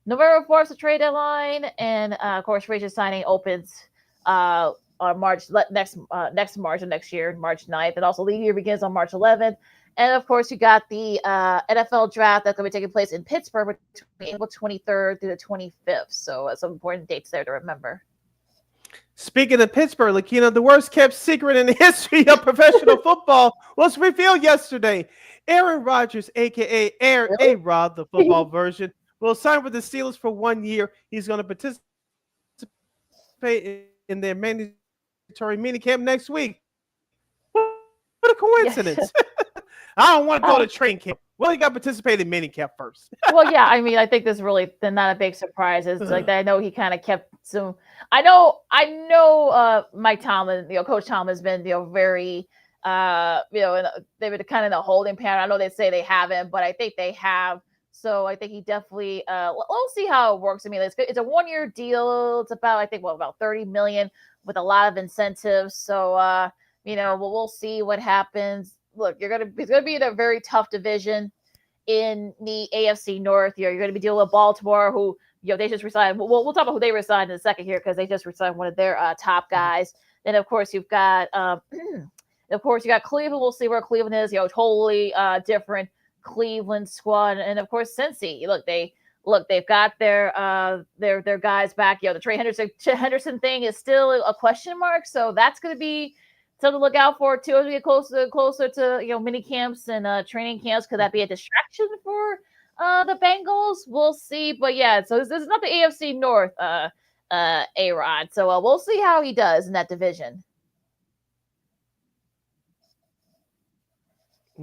November 4th is the trade deadline. And of course, free agent signing opens on next March of next year, March 9th. And also the year begins on March 11th. And of course, you got the NFL draft that's going to be taking place in Pittsburgh between April 23rd through the 25th. So some important dates there to remember. Speaking of Pittsburgh, Lakina, the worst kept secret in the history of professional football was revealed yesterday. Aaron Rodgers, a.k.a. A-Rod, the football version, will sign with the Steelers for 1 year. He's going to participate in their mandatory minicamp next week. What a coincidence. Yes. I don't want to go to training camp. Well, you got to participate in minicamp first. Well, yeah, I mean, I think this is really not a big surprise. It's like that. I know he kind of kept some. I know. Mike Tomlin, Coach Tomlin has been, very, they've been kind of in a holding pattern. I know they say they haven't, but I think they have. So I think he definitely. We'll see how it works. I mean, it's a 1 year deal. It's about about $30 million with a lot of incentives. So we'll see what happens. Look, it's gonna be in a very tough division in the AFC North. You're gonna be dealing with Baltimore, who they just resigned. We'll talk about who they resigned in a second here because they just resigned one of their top guys. Then of course you've got Cleveland. We'll see where Cleveland is. Totally different Cleveland squad, and of course Cincy. Look, they look, they've got their guys back. The Trey Henderson thing is still a question mark, so that's going to be something to look out for too as we get closer to mini camps and training camps. Could that be a distraction for the Bengals? We'll see. But yeah, so this is not the AFC North, A-Rod. So we'll see how he does in that division.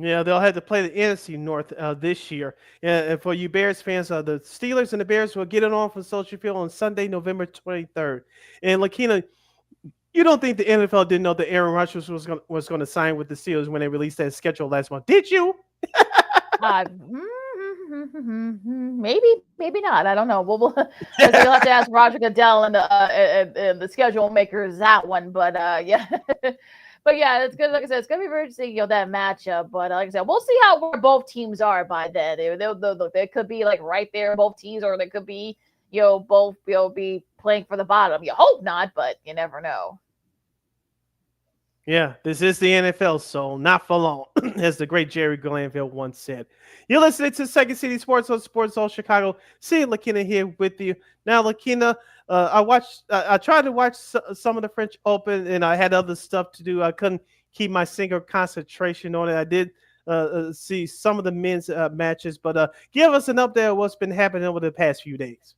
Yeah, they'll have to play the NFC North this year. And for you Bears fans, the Steelers and the Bears will get it on from Soldier Field on Sunday, November 23rd. And Lakina, you don't think the NFL didn't know that Aaron Rodgers was going to sign with the Steelers when they released that schedule last month? Did you? Maybe not. I don't know. We'll have to ask Roger Goodell and the schedule makers that one. But yeah. But yeah, it's good. Like I said, it's gonna be very interesting, that matchup. But like I said, we'll see where both teams are by then. They could be like right there, both teams, or they could be, both be playing for the bottom. You hope not, but you never know. Yeah, this is the NFL, so not for long, as the great Jerry Glanville once said. You're listening to Second City Sports on Sports Zone Chicago. See Lakina here with you. Now, Lakina, I tried to watch some of the French Open, and I had other stuff to do. I couldn't keep my single concentration on it. I did see some of the men's matches, but give us an update of what's been happening over the past few days.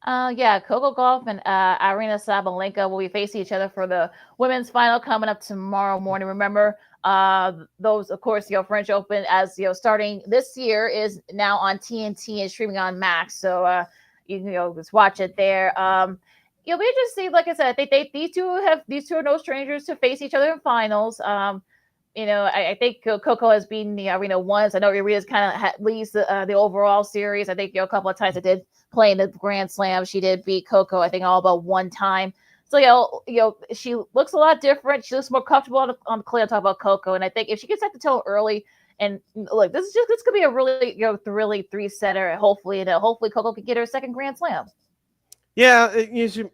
Yeah, Coco Gauff and Irina Sabalenka will be facing each other for the women's final coming up tomorrow morning. Remember, those, of course, French Open, as starting this year, is now on TNT and streaming on Max. So you can just watch it there. You'll be interested. Like I said, I think these two are no strangers to face each other in finals. I think Coco has beaten the Irina once. I know Irina's kind of leads the overall series. I think a couple of times I did play in the Grand Slam. She did beat Coco, I think, all but one time. So she looks a lot different. She looks more comfortable on the clay. I'm talking about Coco, and I think if she gets set the tone early, and look, this could be a really thrilling 3-setter. Hopefully Coco can get her second Grand Slam. Yeah,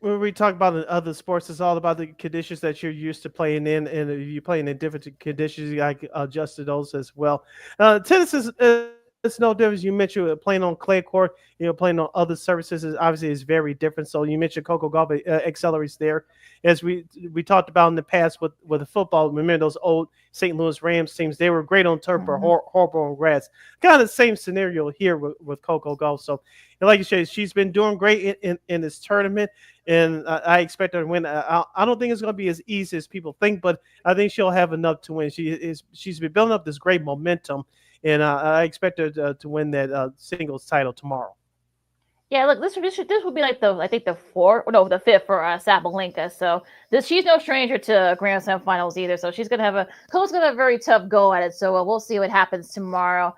when we talk about other sports, it's all about the conditions that you're used to playing in, and if you're playing in different conditions, you got to adjust to those as well. Tennis is it's no difference. You mentioned playing on clay court, playing on other surfaces is very different. So you mentioned Coco Gauff accelerates there, as we talked about in the past with the football. Remember those old St. Louis Rams teams? They were great on turf or horrible on grass. Kind of the same scenario here with Coco Gauff. So, like you said, she's been doing great in this tournament, and I expect her to win. I don't think it's going to be as easy as people think, but I think she'll have enough to win. She's been building up this great momentum. And I expect her to win that singles title tomorrow. Yeah, look, this would be like the fifth for Sabalenka. So she's no stranger to Grand Slam finals either. So Coco's gonna have a very tough go at it. So we'll see what happens tomorrow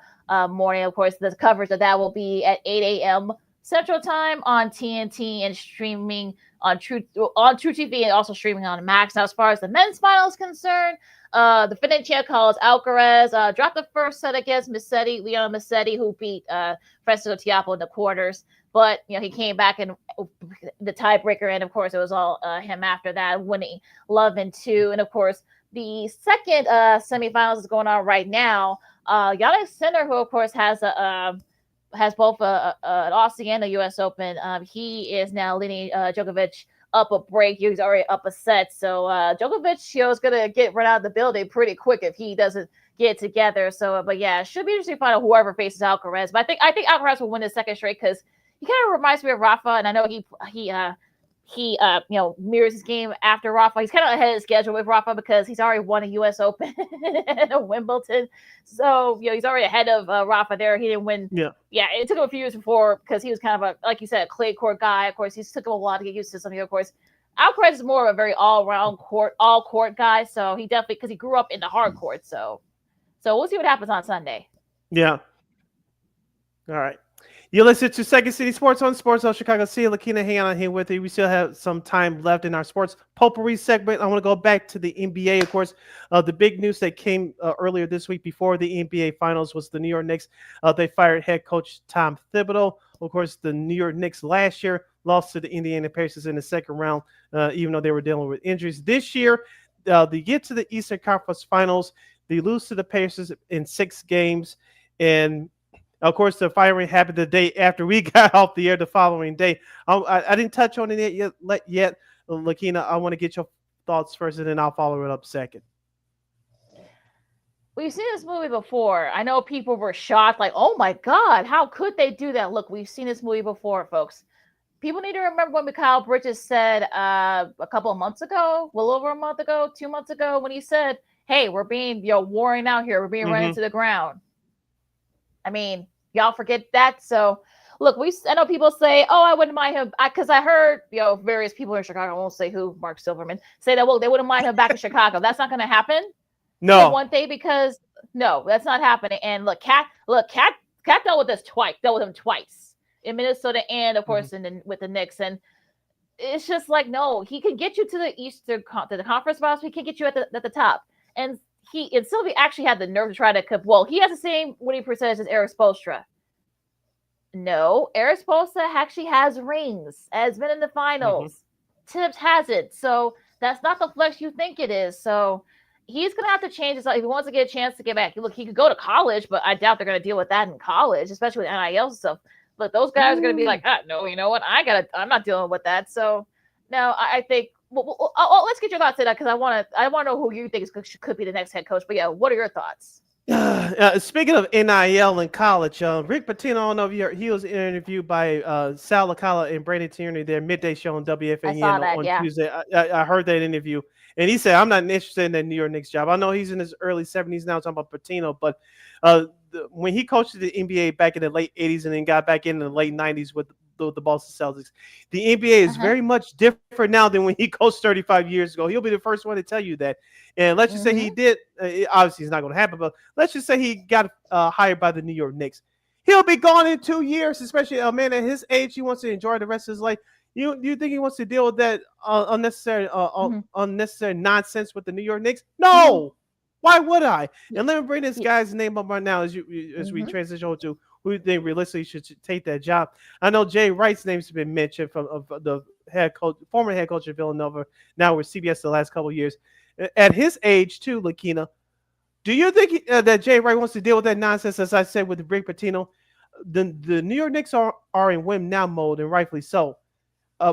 morning. Of course, the coverage of that will be at 8 a.m. Central Time on TNT and streaming on True TV, and also streaming on Max. Now, as far as the men's final is concerned, the defending champ Carlos Alcaraz dropped the first set against Leon Massetti, who beat Francisco Tiafoe in the quarters. But he came back in the tiebreaker, and of course it was all him after that, winning 11-2. And of course, the second semifinals is going on right now. Jannik Sinner, who of course has both an Aussie and a U.S. Open, he is now leading Djokovic up a break. He's already up a set. So Djokovic is going to get run out of the building pretty quick if he doesn't get it together. So, but yeah, it should be interesting to find out whoever faces Alcaraz. But I think Alcaraz will win the second straight because he kind of reminds me of Rafa, and I know he mirrors his game after Rafa. He's kind of ahead of the schedule with Rafa because he's already won a U.S. Open and a Wimbledon. So, he's already ahead of Rafa there. He didn't win. Yeah, it took him a few years before because he was kind of like you said, a clay court guy. Of course, he took him a while to get used to something. Of course, Alcaraz is more of a very all court guy. So he definitely, because he grew up in the hard court. So we'll see what happens on Sunday. Yeah. All right. You listen to Second City Sports on Sports Zone Chicago. See Lakina hanging on here with you. We still have some time left in our sports potpourri segment. I want to go back to the NBA, of course. The big news that came earlier this week before the NBA Finals was the New York Knicks. They fired head coach Tom Thibodeau. Of course, the New York Knicks last year lost to the Indiana Pacers in the second round, even though they were dealing with injuries. This year, they get to the Eastern Conference Finals. They lose to the Pacers in 6 games, and Of course, the firing happened the day after we got off the air the following day. I didn't touch on it yet. Lakina, I want to get your thoughts first, and then I'll follow it up second. We've seen this movie before. I know people were shocked, like, oh my God, how could they do that? Look, we've seen this movie before, folks. People need to remember what Mikal Bridges said a couple of months ago, well over a month ago, 2 months ago, when he said, hey, we're being, warring out here. We're being run into the ground. I mean, y'all forget that. So, look, I know people say, oh, I wouldn't mind him. Because I heard, various people in Chicago, I won't say who, Mark Silverman, say that, well, they wouldn't mind him back in Chicago. That's not going to happen. No. For one thing, because no, that's not happening. And look, Cat dealt with this twice. Dealt with him twice in Minnesota, and of course, with the Knicks. And it's just like, no, he can get you to the conference finals. He can get you at the top. And Sylvie actually had the nerve to try to. Well, he has the same winning percentage as Eric Spoelstra. No, Eric Spoelstra actually has rings. Has been in the finals. Tibbs hasn't. So that's not the flex you think it is. So. He's going to have to change his life if he wants to get a chance to get back. Look, he could go to college, but I doubt they're going to deal with that in college, especially with NIL stuff. But those guys are going to be like, no, you know what? I'm not dealing with that. So, no, I think. Let's get your thoughts on that because I want to know who you think could be the next head coach. But yeah, what are your thoughts? Speaking of NIL in college, Rick Pitino, I don't know if he was interviewed by Sal Lacala and Brandon Tierney, their midday show on WFAN on Tuesday. I heard that interview, and he said, I'm not interested in that New York Knicks job. I know he's in his early 70s now, talking about Pitino, but when he coached the NBA back in the late 80s and then got back in the late 90s with the Boston Celtics, the NBA is very much different now than when he coached 35 years ago. He'll be the first one to tell you that. And let's just say he did. Obviously, it's not going to happen, but let's just say he got hired by the New York Knicks. He'll be gone in 2 years, especially a man at his age. He wants to enjoy the rest of his life. You think he wants to deal with that unnecessary nonsense with the New York Knicks? No. Why would I? And let me bring this guy's name up right now as we transition over to who think realistically should take that job. I know Jay Wright's name's been mentioned from the former head coach of Villanova, now with CBS the last couple of years. At his age too, Lakina, do you think that Jay Wright wants to deal with that nonsense? As I said with Rick Pitino, the New York Knicks are in win now mode, and rightfully so.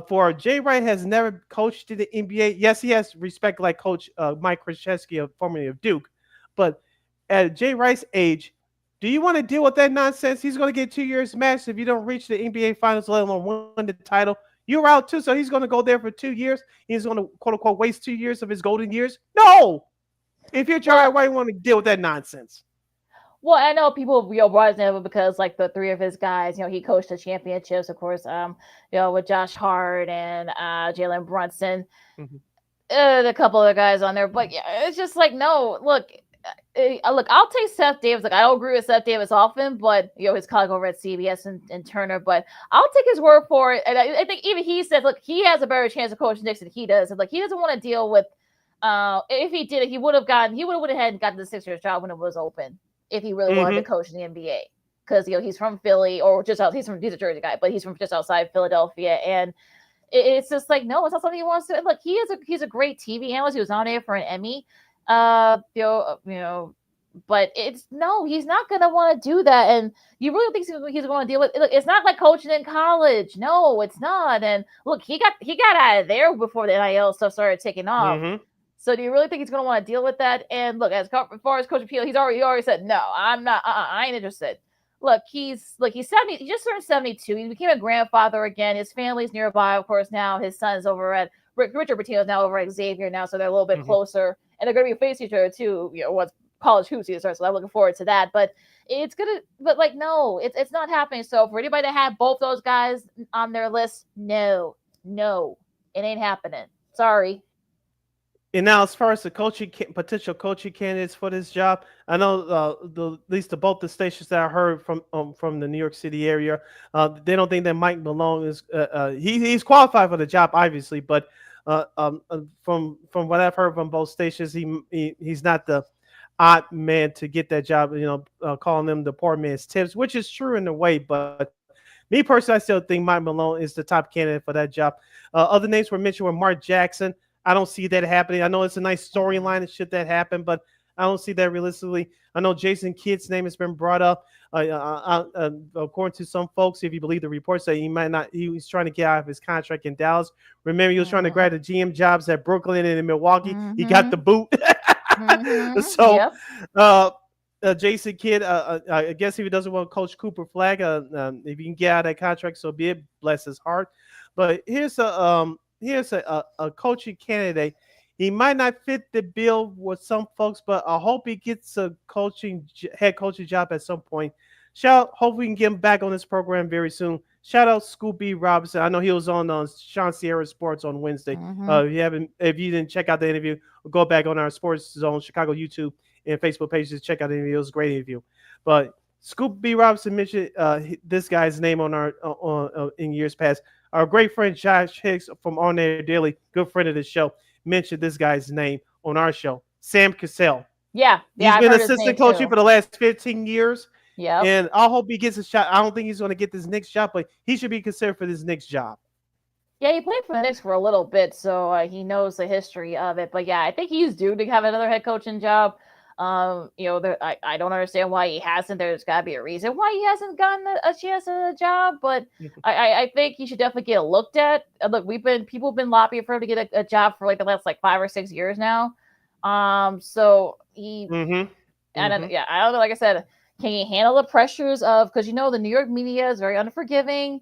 For Jay Wright has never coached in the NBA. Yes, he has respect like Coach Mike Krzyzewski, formerly of Duke, but at Jay Wright's age, do you want to deal with that nonsense? He's going to get 2 years max if you don't reach the NBA Finals, let alone win the title. You're out too, so he's going to go there for 2 years. He's going to quote unquote waste 2 years of his golden years. No, if you're Jay Wright, why do you want to deal with that nonsense? Well, I know people brought his name because like the three of his guys, he coached the championships, of course, with Josh Hart and Jalen Brunson, a couple other guys on there. But yeah, it's just like, no, look, I'll take Seth Davis. Like, I don't agree with Seth Davis often, but his colleague over at CBS and Turner, but I'll take his word for it. And I think even he said, look, he has a better chance of coaching Knicks than he does. And like, he doesn't want to deal with. If he did it, he would have gotten the Sixers job when it was open. If he really wanted to coach in the NBA, because he's from Philly or he's a Jersey guy, but he's from just outside Philadelphia, and it's just like, no, it's not something he wants to. Look, he's a great TV analyst. He was nominated for an Emmy, but he's not gonna want to do that. And you really think he's going to deal with? Look, it's not like coaching in college. No, it's not. And look, he got out of there before the NIL stuff started taking off. So do you really think he's going to want to deal with that? And look, as far as Coach Appeal, he already said, no, I'm not. I ain't interested. Look, he's 70. He just turned 72. He became a grandfather again. His family's nearby, of course. Now his son's over at Richard Pitino's now over at Xavier now, so they're a little bit closer, and they're going to be facing each other too. Once college hoops start, so I'm looking forward to that. But no, it's not happening. So for anybody that had both those guys on their list, no, it ain't happening. Sorry. And now, as far as the potential coaching candidates for this job, I know at least both the stations that I heard from the New York City area, they don't think that Mike Malone is he's qualified for the job, obviously, but from what I've heard from both stations, he's not the odd man to get that job. Calling them the poor man's Tibbs, which is true in a way, but me personally, I still think Mike Malone is the top candidate for that job. Other names were mentioned were Mark Jackson. I don't see that happening. I know it's a nice storyline and shit that happened, but I don't see that realistically. I know Jason Kidd's name has been brought up. According to some folks, if you believe the reports, that he was trying to get out of his contract in Dallas. Remember, he was trying to grab the GM jobs at Brooklyn and in Milwaukee. He got the boot. So, Yep. Jason Kidd, I guess if he doesn't want to coach Cooper Flagg, if he can get out of that contract, so be it. Bless his heart. But here's a coaching candidate. He might not fit the bill with some folks, but I hope he gets a head coaching job at some point. Hope we can get him back on this program very soon. Shout out Scoop B. Robinson. I know he was on Sean Sierra Sports on Wednesday. If you didn't check out the interview, go back on our Sports Zone Chicago YouTube and Facebook pages. Check out the interview. It was a great interview. But Scoop B. Robinson mentioned this guy's name on our in years past. Our great friend Josh Hicks from On Air Daily, good friend of the show, mentioned this guy's name on our show, Sam Cassell. Yeah, he's been assistant coaching for the last 15 years. Yeah, and I hope he gets a shot. I don't think he's going to get this next job, but he should be considered for this next job. Yeah, he played for the Knicks for a little bit, so he knows the history of it. But yeah, I think he's due to have another head coaching job. I don't understand why he hasn't. There's got to be a reason why he hasn't gotten a chance at a job, but I think he should definitely get looked at. Look, people have been lobbying for him to get a job for like the last 5 or 6 years now. So he, I don't know. Like I said, can he handle the pressures of, because the New York media is very unforgiving,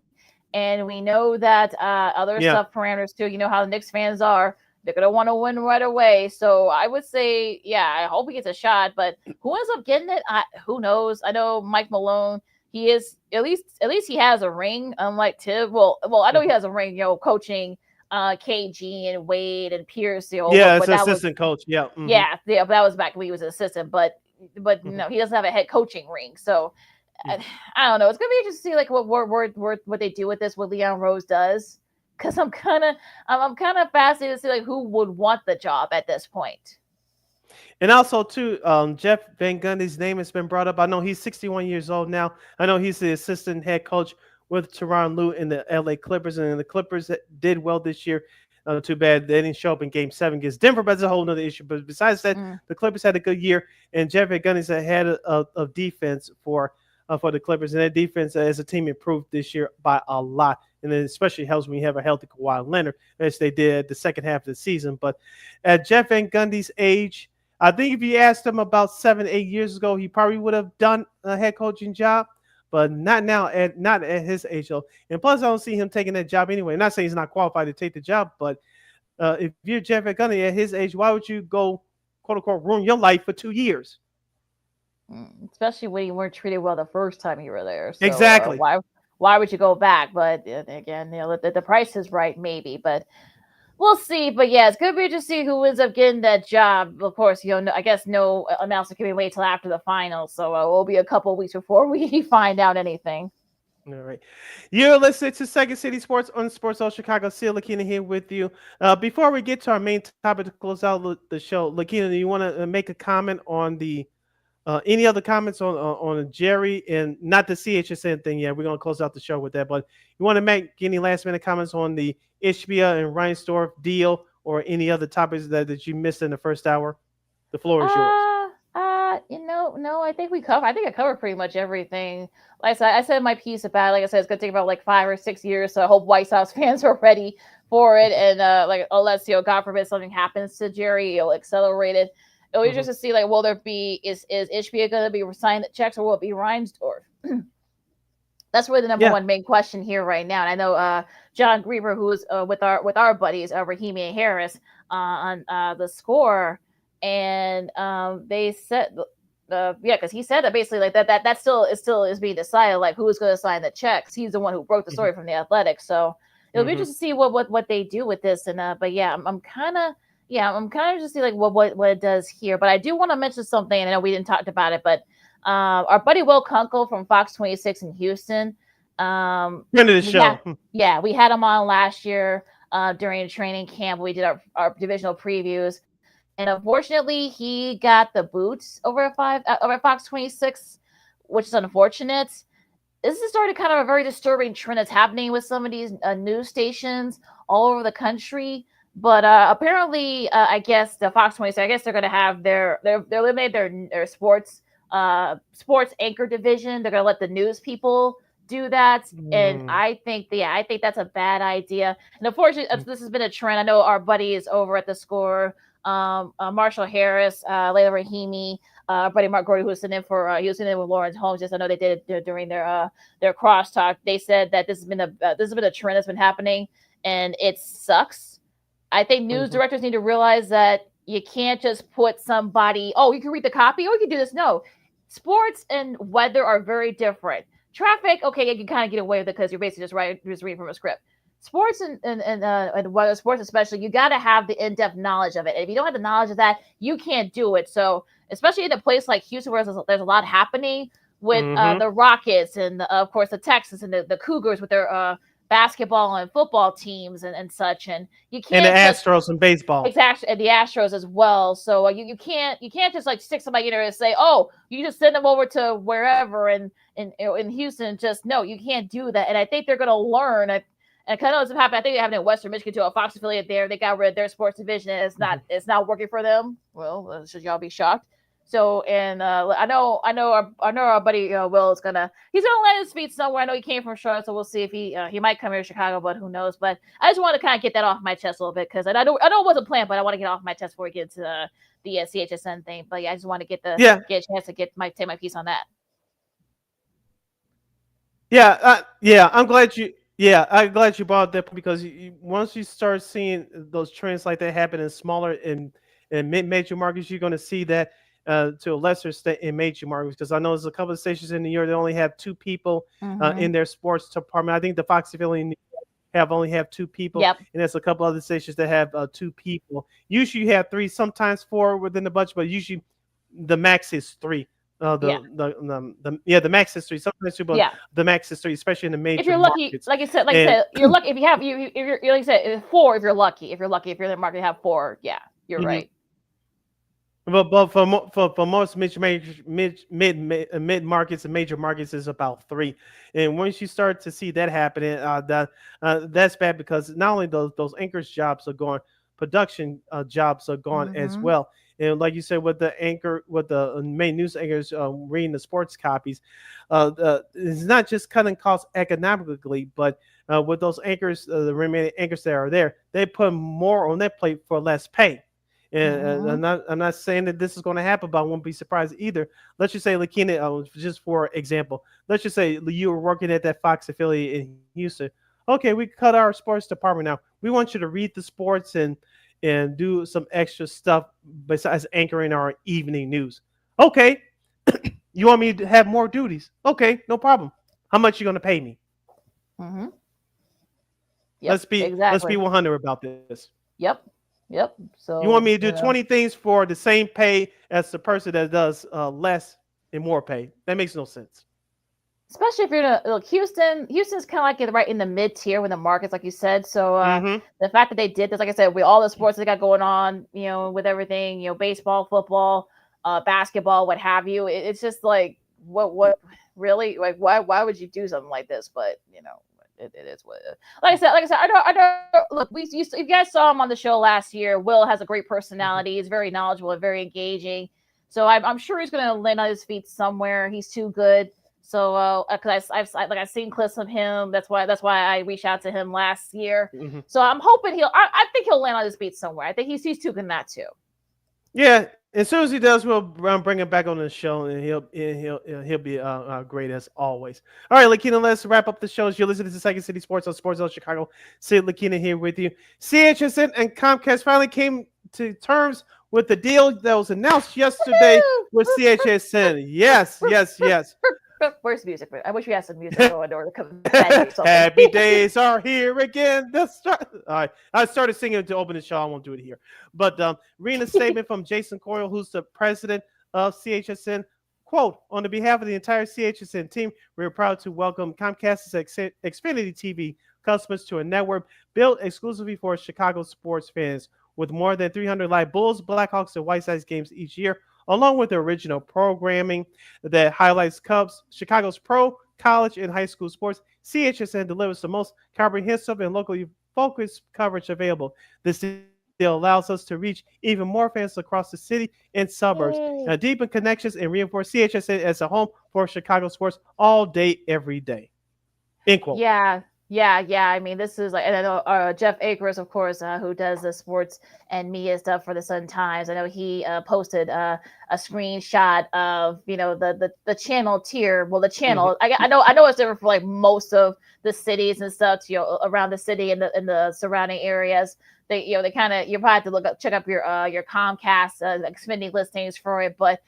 and we know that other stuff parameters too. You know how the Knicks fans are. They're going to want to win right away. So I would say, I hope he gets a shot. But who ends up getting it? Who knows? I know Mike Malone. He is at least he has a ring. Unlike Tibb. Well, I know he has a ring. Coaching KG and Wade and Pierce. As an assistant coach. Yeah. Mm-hmm. Yeah. But that was back when he was an assistant. But no, he doesn't have a head coaching ring. So I don't know. It's going to be interesting to see what they do with this. What Leon Rose does. Because I'm kind of fascinated to see who would want the job at this point. And also too, Jeff Van Gundy's name has been brought up. I know he's 61 years old now. I know he's the assistant head coach with Tyronn Lue in the LA Clippers, and the Clippers did well this year. Too bad they didn't show up in Game 7 against Denver, but that's a whole nother issue. But besides that, the Clippers had a good year, and Jeff Van Gundy's ahead of defense for the Clippers, and that defense as a team improved this year by a lot. And it especially helps when you have a healthy Kawhi Leonard, as they did the second half of the season. But at Jeff Van Gundy's age, I think if you asked him about 7-8 years ago, he probably would have done a head coaching job, but not now, not at his age. Though. And plus, I don't see him taking that job anyway. I'm not saying he's not qualified to take the job, but if you're Jeff Van Gundy at his age, why would you go, quote unquote, ruin your life for 2 years? Especially when you weren't treated well the first time you were there. So, exactly. Why would you go back? But again, the price is right, maybe. But we'll see. But yeah, it's going to be interesting to see who ends up getting that job. Of course, I guess no announcement can be made till after the final. So it will be a couple of weeks before we find out anything. All right. You're listening to Second City Sports on Sports Zone Chicago. Seal Lakina here with you. Before we get to our main topic to close out the show, Lakina, do you want to make a comment on the any other comments on Jerry, and not the CHSN thing yet? We're going to close out the show with that, but you want to make any last minute comments on the Ishbia and Reinsdorf deal or any other topics that you missed in the first hour? The floor is yours. No, I think I covered pretty much everything. Like I said my piece about it. Like I said, it's going to take about 5 or 6 years. So I hope White Sox fans are ready for it. And unless, God forbid something happens to Jerry, it'll accelerate it. It'll be just to see, will there be, is Ishbia going to be signing the checks, or will it be Reinsdorf? That's really the number one main question here right now. And I know John Grieber, who's with our buddies, Rahimi and Harris, on the Score, and they said, because he said that basically that still is being decided, who's going to sign the checks. He's the one who broke the story from the Athletic, so it'll be interesting to see what they do with this. And but I'm kind of just see what it does here. But I do want to mention something, and I know we didn't talk about it, but our buddy Will Kunkel from Fox 26 in Houston, friend of the show. We had him on last year during a training camp. We did our divisional previews, and unfortunately, he got the boots over at Fox 26, which is unfortunate. This is starting kind of a very disturbing trend that's happening with some of these news stations all over the country. But apparently, I guess the Fox 26, I guess they're gonna have they're eliminate their sports anchor division. They're gonna let the news people do that, and I think that's a bad idea. And unfortunately, this has been a trend. I know our buddies over at the Score, Marshall Harris, Layla Rahimi, our buddy Mark Gordy, who was sitting in for he was sitting in with Lawrence Holmes. Just I know they did it during their crosstalk. They said that this has been a trend that's been happening, and it sucks. I think news directors need to realize that you can't just put somebody, oh, you can read the copy, or you can do this. No, sports and weather are very different. Traffic, okay, you can kind of get away with it because you're basically just reading from a script. Sports and weather, sports especially, you got to have the in-depth knowledge of it. And if you don't have the knowledge of that, you can't do it. So, especially in a place like Houston, where there's a lot happening with the Rockets and, of course, the Texans and the Cougars with their basketball and football teams and such, and you can't and the Astros and baseball, exactly, and the Astros as well. So you can't just like stick somebody in there and say, oh, you just send them over to wherever in Houston. Just no, you can't do that. And I think they're going to learn. And I kind of know it's happened. I think they happened in Western Michigan too. A Fox affiliate there, they got rid of their sports division. And it's not working for them. Well, should y'all be shocked? So, and I know our buddy Will he's gonna land his feet somewhere. I know he came from Charlotte, so we'll see if he might come here to Chicago, but who knows? But I just want to kind of get that off my chest a little bit because I know it wasn't planned, but I want to get off my chest before we get to the CHSN thing. But yeah, I just want to get a chance to take my piece on that. I'm glad you brought that because once you start seeing those trends like that happen in smaller and mid-major markets, you're going to see that. To a lesser extent in major markets, because I know there's a couple of stations in New York that only have 2 people in their sports department. I think the Fox affiliate in New York only have 2 people, and there's a couple other stations that have 2 people. Usually you have 3, sometimes 4 within the budget, but usually the max is 3. The max is 3. Sometimes 2, but the max is 3, especially in the major. If you're lucky, markets. like I said, you're lucky if you have if you're like I said 4. If you're lucky, if you're in the market, you have 4. Yeah, you're right. But for most mid markets and major markets is about 3, and once you start to see that happening, that's bad because not only those anchors jobs are gone, production jobs are gone as well. And like you said, with the main news anchors reading the sports copies, it's not just cutting costs economically, but with those anchors, the remaining anchors that are there, they put more on their plate for less pay. And I'm not saying that this is going to happen, but I won't be surprised either. Let's just say, Lakina, just for example, let's just say you were working at that Fox affiliate in Houston. Okay, we cut our sports department now. We want you to read the sports and do some extra stuff besides anchoring our evening news. Okay, you want me to have more duties? Okay, no problem. How much you going to pay me? Yep, let's be 100 about this. Yep. So you want me to do 20 things for the same pay as the person that does less and more pay? That makes no sense. Especially if you're in Houston's kind of like right in the mid tier with the markets, like you said. So the fact that they did this, like I said, with all the sports they got going on, with everything, baseball, football, basketball, what have you, it's just like what really, like why would you do something like this? But it is what it is. Like I said, I know. Look, if you guys saw him on the show last year, Will has a great personality. He's very knowledgeable and very engaging. So I'm sure he's going to land on his feet somewhere. He's too good. So because I've seen clips of him. That's why I reached out to him last year. So I'm hoping I think he'll land on his feet somewhere. I think he's too good in that too. Yeah. As soon as he does, we'll bring him back on the show, and he'll be great as always. All right, Lakina, let's wrap up the show. You're listening to Second City Sports on Sports Zone Chicago. Sid Lakina here with you. CHSN and Comcast finally came to terms with the deal that was announced yesterday with CHSN. Yes. Where's the music? I wish we had some music going or come back. Happy days are here again. All right. I started singing to open the show. I won't do it here. But reading a statement from Jason Coyle, who's the president of CHSN. Quote, on the behalf of the entire CHSN team, we are proud to welcome Comcast's Xfinity TV customers to a network built exclusively for Chicago sports fans with more than 300 live Bulls, Blackhawks, and White Sox games each year, along with the original programming that highlights Cubs, Chicago's pro, college, and high school sports. CHSN delivers the most comprehensive and locally focused coverage available. This deal allows us to reach even more fans across the city and suburbs, deepen connections, and reinforce CHSN as a home for Chicago sports all day, every day. End quote. Yeah. I mean, this is like, and I know Jeff Akers, of course, who does the sports and media stuff for the Sun Times. I know he posted a screenshot of the channel tier. Well, the channel, I know it's different for like most of the cities and stuff, around the city and the surrounding areas. They kind of, you probably have to check up your Comcast Xfinity listings for it, but.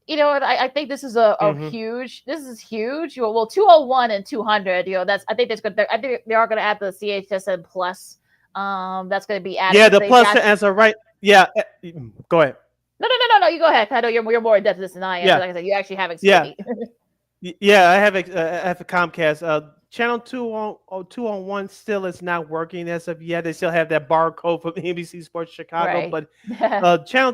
I think this is a huge. This is huge. Well, 201 and 200. I think that's good. I think they are going to add the CHSN Plus. That's going to be added. Yeah, the plus answer, right? Yeah, go ahead. No. You go ahead. I know you're more in depth this than I am. Yeah. Like I said, you actually have Xfinity. Yeah, I have a Comcast. Channel 201 still is not working as of yet. They still have that barcode from NBC Sports Chicago, right. But Channel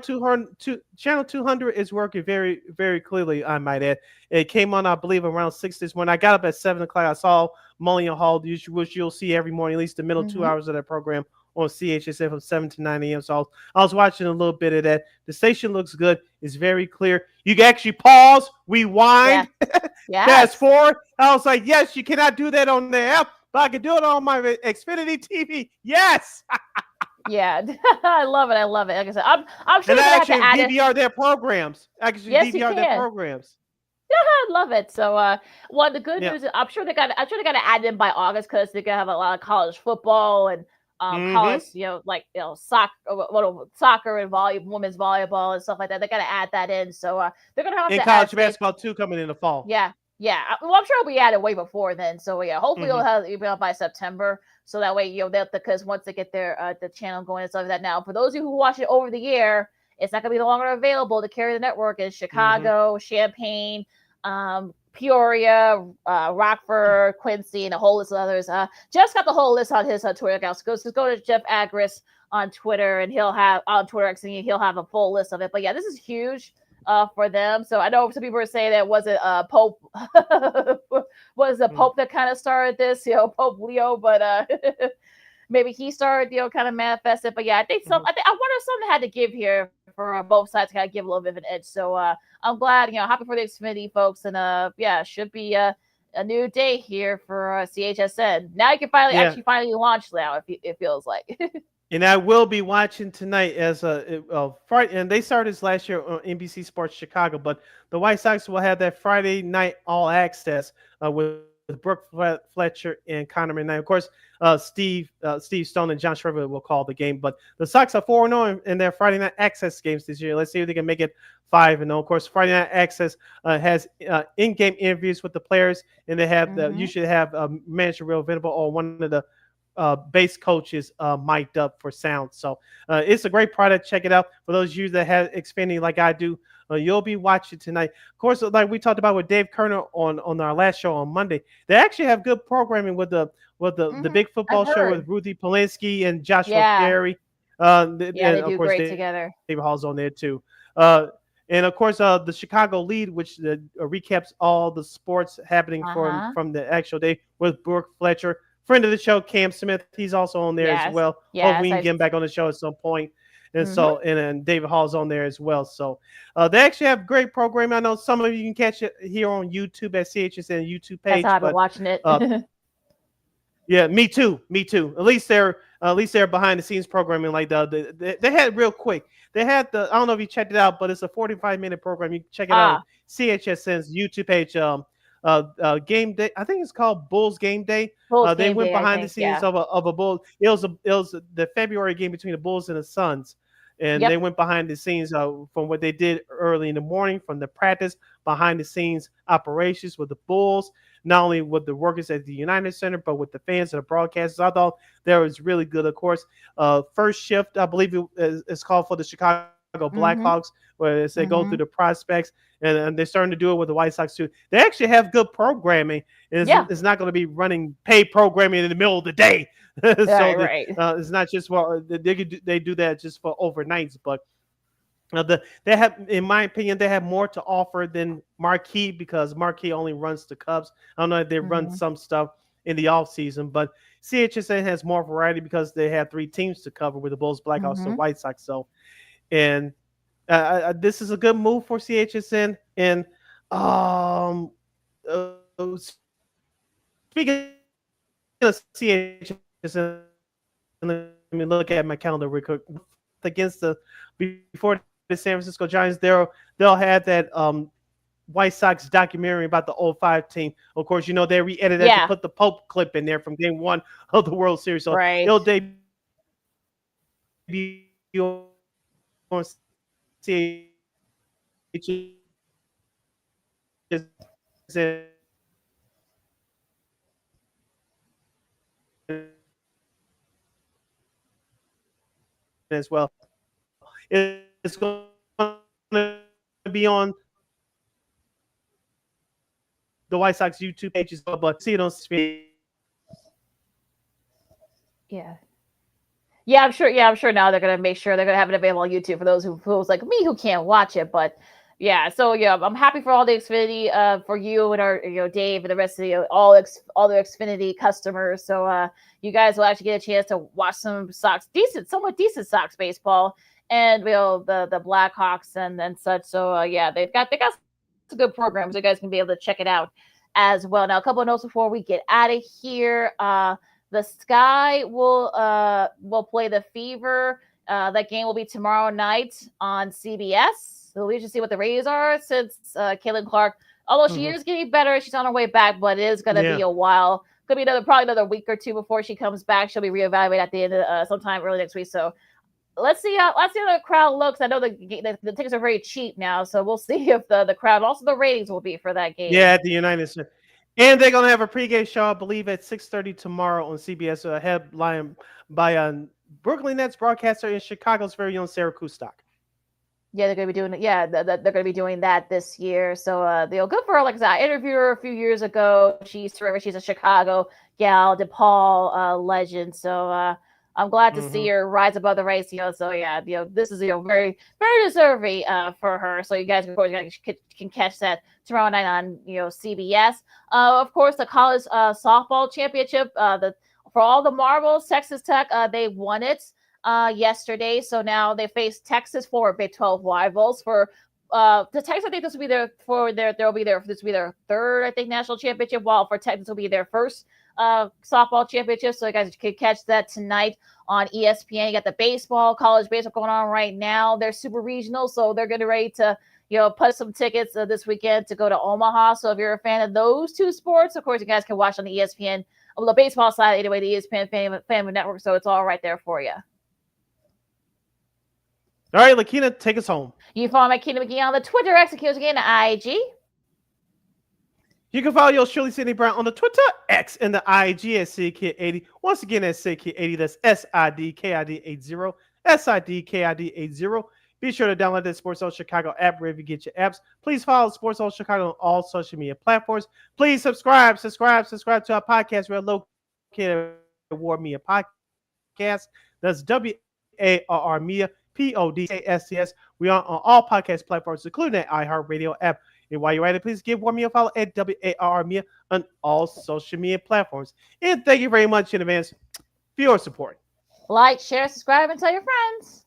200 is working very, very clearly, I might add. It came on, I believe, around 6 this morning. I got up at 7 o'clock. I saw Mullion Hall, which you'll see every morning, at least the middle 2 hours of that program on CHSN from 7 to 9 a.m. So I was watching a little bit of that. The station looks good. It's very clear. You can actually pause, rewind, fast forward. I was like, yes, you cannot do that on the app, but I can do it on my Xfinity TV. Yes. Yeah, I love it. Like I said, I'm sure and I actually DVR their programs. Yes, DVR their programs. Yeah, I love it. So, the good news is I'm sure they got to add in by August because they're gonna have a lot of college football and college, soccer and women's volleyball and stuff like that. They got to add that in. So they're gonna have to college basketball too coming in the fall. Yeah. Well, I'm sure it'll be added way before then. So yeah, hopefully it'll be out by September. So that way, because once they get their the channel going and stuff like that. Now, for those of you who watch it over the air, it's not gonna be longer available to carry the network in Chicago, Champaign, Peoria, Rockford, Quincy, and a whole list of others. Jeff's got the whole list on his Twitter account. So go to Jeff Agris on Twitter, and he'll have on Twitter he'll have a full list of it. But yeah, this is huge for them. So I know some people are saying that was it Pope was the Pope that kind of started this, Pope Leo, but maybe he started, kind of manifest it. But yeah, I think I wonder if something had to give here for both sides to kind of give a little bit of an edge. So I'm glad, happy for the Xfinity folks, and should be a new day here for CHSN. Now you can finally launch now. It feels like. And I will be watching tonight as Friday, and they started this last year on NBC Sports Chicago, but the White Sox will have that Friday night all access with Brooke Fletcher and Connor McKnight. Of course, Steve Stone and John Shriver will call the game, but the Sox are 4-0 in their Friday night access games this year. Let's see if they can make it 5-0. Of course, Friday night access has in-game interviews with the players, and they have usually have manager Real Venable or one of the base coaches mic'd up for sound. So it's a great product. Check it out. For those of you that have Xfinity like I do, you'll be watching tonight. Of course, like we talked about with Dave Kerner on our last show on Monday, they actually have good programming with the big football show with Ruthie Polinsky and Joshua Carey. They do great together. David Hall's on there too. And of course, the Chicago Lead, which recaps all the sports happening from the actual day with Brooke Fletcher. Friend of the show, Cam Smith, he's also on there as well. Hopefully we can get him back on the show at some point. And so, and David Hall's on there as well. So they actually have great programming. I know some of you can catch it here on YouTube at CHSN YouTube page. That's how I've been watching it. Yeah, me too. At least they're behind the scenes programming. Like they had real quick. They had I don't know if you checked it out, but it's a 45-minute program. You can check it out on CHSN's YouTube page. Game day, I think it's called Bulls Game Day. They went behind the scenes of a Bull. It was the February game between the Bulls and the Suns, and they went behind the scenes from what they did early in the morning, from the practice, behind the scenes operations with the Bulls, not only with the workers at the United Center, but with the fans and the broadcasters. I thought that was really good. Of course, first shift, I believe it's called for the Chicago Blackhawks, where they go through the prospects, and they're starting to do it with the White Sox too. They actually have good programming. It's not going to be running paid programming in the middle of the day. It's not just they do that just for overnights, but they have, in my opinion, they have more to offer than Marquee, because Marquee only runs the Cubs. I don't know if they run some stuff in the off season. But CHSN has more variety because they have 3 teams to cover with the Bulls, Blackhawks, and White Sox. So, and this is a good move for CHSN. And uh, speaking of CHSN, let me look at my calendar real quick. Against the before the San Francisco Giants, they'll have that White Sox documentary about the 05 team. Of course, you know they re-edited that to put the Pope clip in there from Game 1 of the World Series. So it'll debut on CHSN as well. It's going to be on the White Sox YouTube page as well, but see it on Xfinity. Yeah, I'm sure. Yeah, I'm sure now they're gonna make sure they're gonna have it available on YouTube for those who's like me who can't watch it. But yeah, so yeah, I'm happy for all the Xfinity for you and our Dave and the rest of the all the Xfinity customers. So you guys will actually get a chance to watch some Sox, somewhat decent Sox baseball, and the Blackhawks and such. So yeah, they got some good programs. You guys can be able to check it out as well. Now, a couple of notes before we get out of here. The Sky will play the Fever. That game will be tomorrow night on CBS. So we just see what the ratings are since Caitlin Clark, although she is getting better, she's on her way back, but it is going to be a while. Could be probably another week or two before she comes back. She'll be reevaluated at the end of sometime early next week. So let's see how the crowd looks. I know the tickets are very cheap now, so we'll see if the crowd, also the ratings will be for that game. Yeah, at the United States. And they're going to have a pregame show, I believe, at 6:30 tomorrow on CBS, headlined by Brooklyn Nets broadcaster in Chicago's very own Sarah Kustok. Yeah, they're going to be doing it. Yeah, they're going to be doing that this year. So, good for her. Like I said, I interviewed her a few years ago. She's a Chicago gal, DePaul legend. So, I'm glad to see her rise above the race. So yeah, this is very, very deserving for her. So you guys, of course, can catch that tomorrow night on CBS. Of course, the college softball championship. For all the marbles, Texas Tech they won it yesterday. So now they face Texas for Big 12 rivals. For the Texas, I think this will be this will be their third, I think, national championship. While for Texas, will be their first softball championship. So you guys can catch that tonight on ESPN. You got the college baseball going on right now. They're super regional, so they're getting ready to put some tickets this weekend to go to Omaha. So if you're a fan of those two sports, of course, you guys can watch on the ESPN, the baseball side anyway, the ESPN Family Network. So it's all right there for you. All right, Lakina, take us home. You can follow my Lakina McGee on the Twitter, X, and again, IG. You can follow yours truly, Sydney Brown, on the Twitter, X, and the IG at SidKid80. Once again, at SidKid80. That's SIDKID80. SIDKID80. Be sure to download the Sports Zone Chicago app wherever you get your apps. Please follow Sports Zone Chicago on all social media platforms. Please subscribe to our podcast. We're located at War Media Podcast. That's WARR Media, PODCASTS. We are on all podcast platforms, including the iHeartRadio app. And while you're at it, please give War Media a follow at WARR Media on all social media platforms. And thank you very much in advance for your support. Like, share, subscribe, and tell your friends.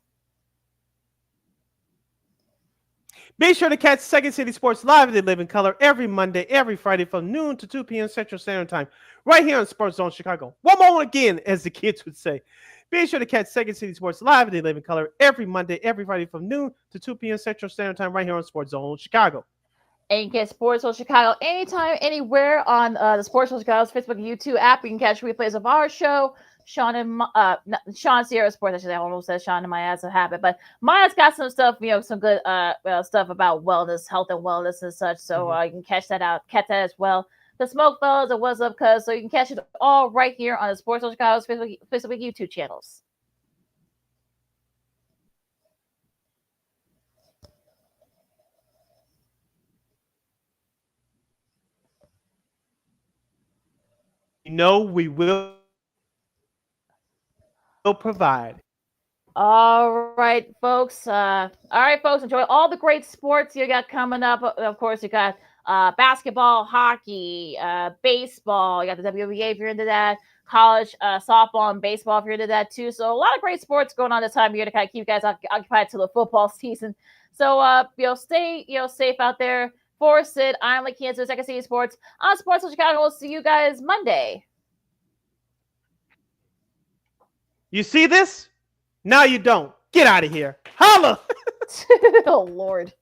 Be sure to catch Second City Sports Live in Living Color every Monday, every Friday from noon to 2 p.m. Central Standard Time, right here on Sports Zone Chicago. One more again, as the kids would say. Be sure to catch Second City Sports Live in Living Color every Monday, every Friday from noon to 2 p.m. Central Standard Time, right here on Sports Zone Chicago. And you can get Sports Zone Chicago anytime, anywhere on the Sports Zone Chicago's Facebook and YouTube app. You can catch replays of our show. Sean Sierra Sports, I should say. I almost said Sean and my ass a habit, but Maya's got some stuff, some good stuff about wellness, health and wellness and such. So you can catch that as well. The Smoke Fellas and What's Up Cuz. So you can catch it all right here on the Sports Zone Chicago's Facebook YouTube channels. We will provide. All right, folks. Enjoy all the great sports you got coming up. Of course, you got basketball, hockey, baseball. You got the WNBA if you're into that. College softball and baseball if you're into that too. So a lot of great sports going on this time of year to kind of keep you guys occupied till the football season. So stay safe out there. For Sid, I'm like Kansas Second City Sports on Sports Chicago. We'll see you guys Monday. You see this? Now you don't. Get out of here. Holla! Oh Lord.